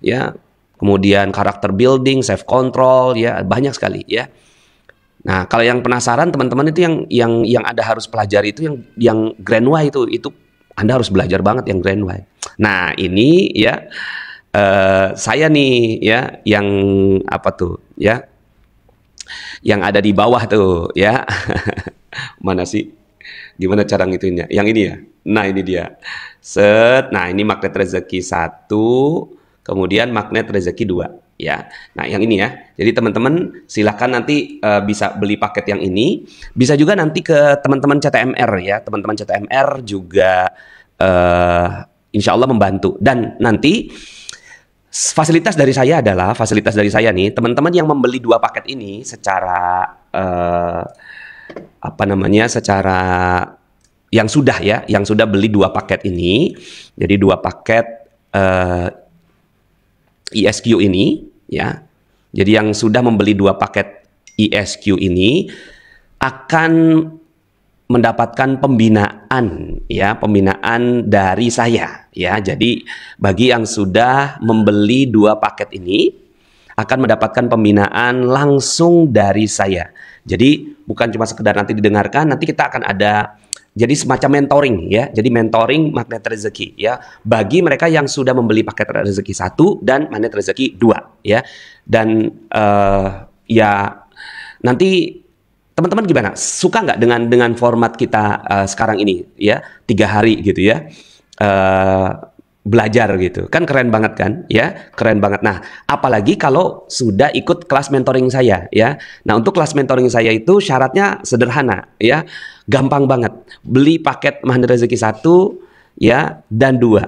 ya, kemudian character building, self control ya, banyak sekali ya. Nah, kalau yang penasaran teman-teman itu yang Anda harus pelajari itu yang Grand Why itu Anda harus belajar banget yang Grand Why. Nah, ini ya saya nih ya, yang apa tuh ya, yang ada di bawah tuh ya. Mana sih, gimana cara ngituinnya, yang ini ya, nah ini dia, set. Nah, ini magnet rezeki 1, kemudian magnet rezeki 2 ya. Nah, yang ini ya, jadi teman-teman silahkan nanti bisa beli paket yang ini, bisa juga nanti ke teman-teman CTMR ya, teman-teman CTMR juga insya Allah membantu. Dan nanti fasilitas dari saya adalah, fasilitas dari saya nih, teman-teman yang membeli 2 paket ini secara apa namanya, secara yang sudah ya, yang sudah beli 2 paket ini, jadi 2 paket ESQ ini ya, jadi yang sudah membeli 2 paket ESQ ini akan mendapatkan pembinaan ya, pembinaan dari saya ya. Jadi bagi yang sudah membeli 2 paket ini akan mendapatkan pembinaan langsung dari saya. Jadi bukan cuma sekedar nanti didengarkan, nanti kita akan ada jadi semacam mentoring ya. Jadi mentoring magnet rezeki ya, bagi mereka yang sudah membeli paket rezeki 1 dan magnet rezeki 2 ya. Dan ya nanti teman-teman gimana? Suka nggak dengan format kita sekarang ini ya, 3 hari gitu ya, belajar gitu, kan keren banget kan ya, keren banget. Nah, apalagi kalau sudah ikut kelas mentoring saya ya. Nah, untuk kelas mentoring saya itu syaratnya sederhana ya, gampang banget. Beli paket magnet rezeki 1 ya dan 2,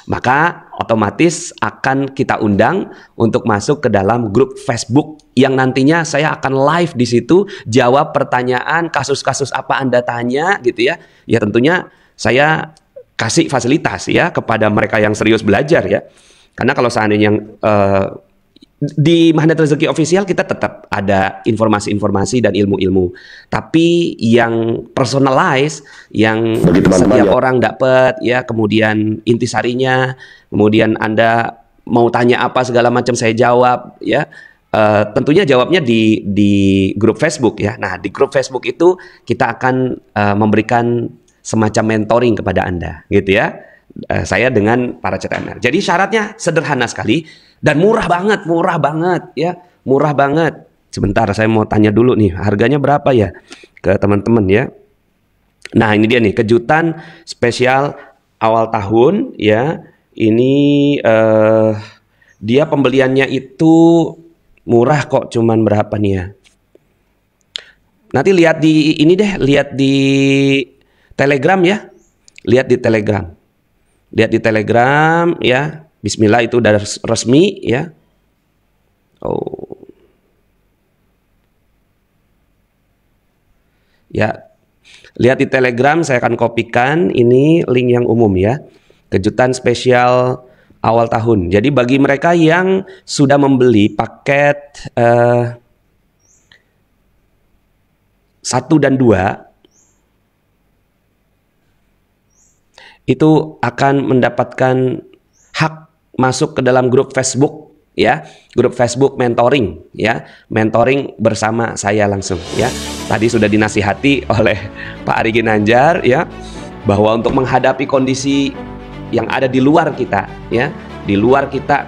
maka otomatis akan kita undang untuk masuk ke dalam grup Facebook yang nantinya saya akan live di situ, jawab pertanyaan, kasus-kasus apa Anda tanya gitu ya. Ya tentunya saya kasih fasilitas ya kepada mereka yang serius belajar ya. Karena kalau seandainya yang di Magnet Rezeki Official kita tetap ada informasi-informasi dan ilmu-ilmu, tapi yang personalized, yang setiap orang dapat ya, kemudian intisarinya, kemudian Anda mau tanya apa segala macam saya jawab ya. Tentunya jawabnya di grup Facebook ya. Nah, di grup Facebook itu kita akan memberikan semacam mentoring kepada Anda gitu ya. Saya dengan para CTMR. Jadi syaratnya sederhana sekali dan murah banget ya, murah banget. Sebentar, saya mau tanya dulu nih, harganya berapa ya ke teman-teman ya. Nah, ini dia nih kejutan spesial awal tahun ya. Ini dia pembeliannya itu murah kok, cuman berapa nih ya? Nanti lihat di ini deh, lihat di Telegram ya. Lihat di Telegram. Lihat di Telegram ya. Bismillah, itu udah resmi ya. Oh. Ya. Lihat di Telegram, saya akan kopikan ini link yang umum ya. Kejutan spesial awal tahun. Jadi bagi mereka yang sudah membeli paket 1 dan 2 itu akan mendapatkan hak masuk ke dalam grup Facebook ya, grup Facebook mentoring ya, mentoring bersama saya langsung ya. Tadi sudah dinasihati oleh Pak Ari Ginanjar ya, bahwa untuk menghadapi kondisi yang ada di luar kita ya, di luar kita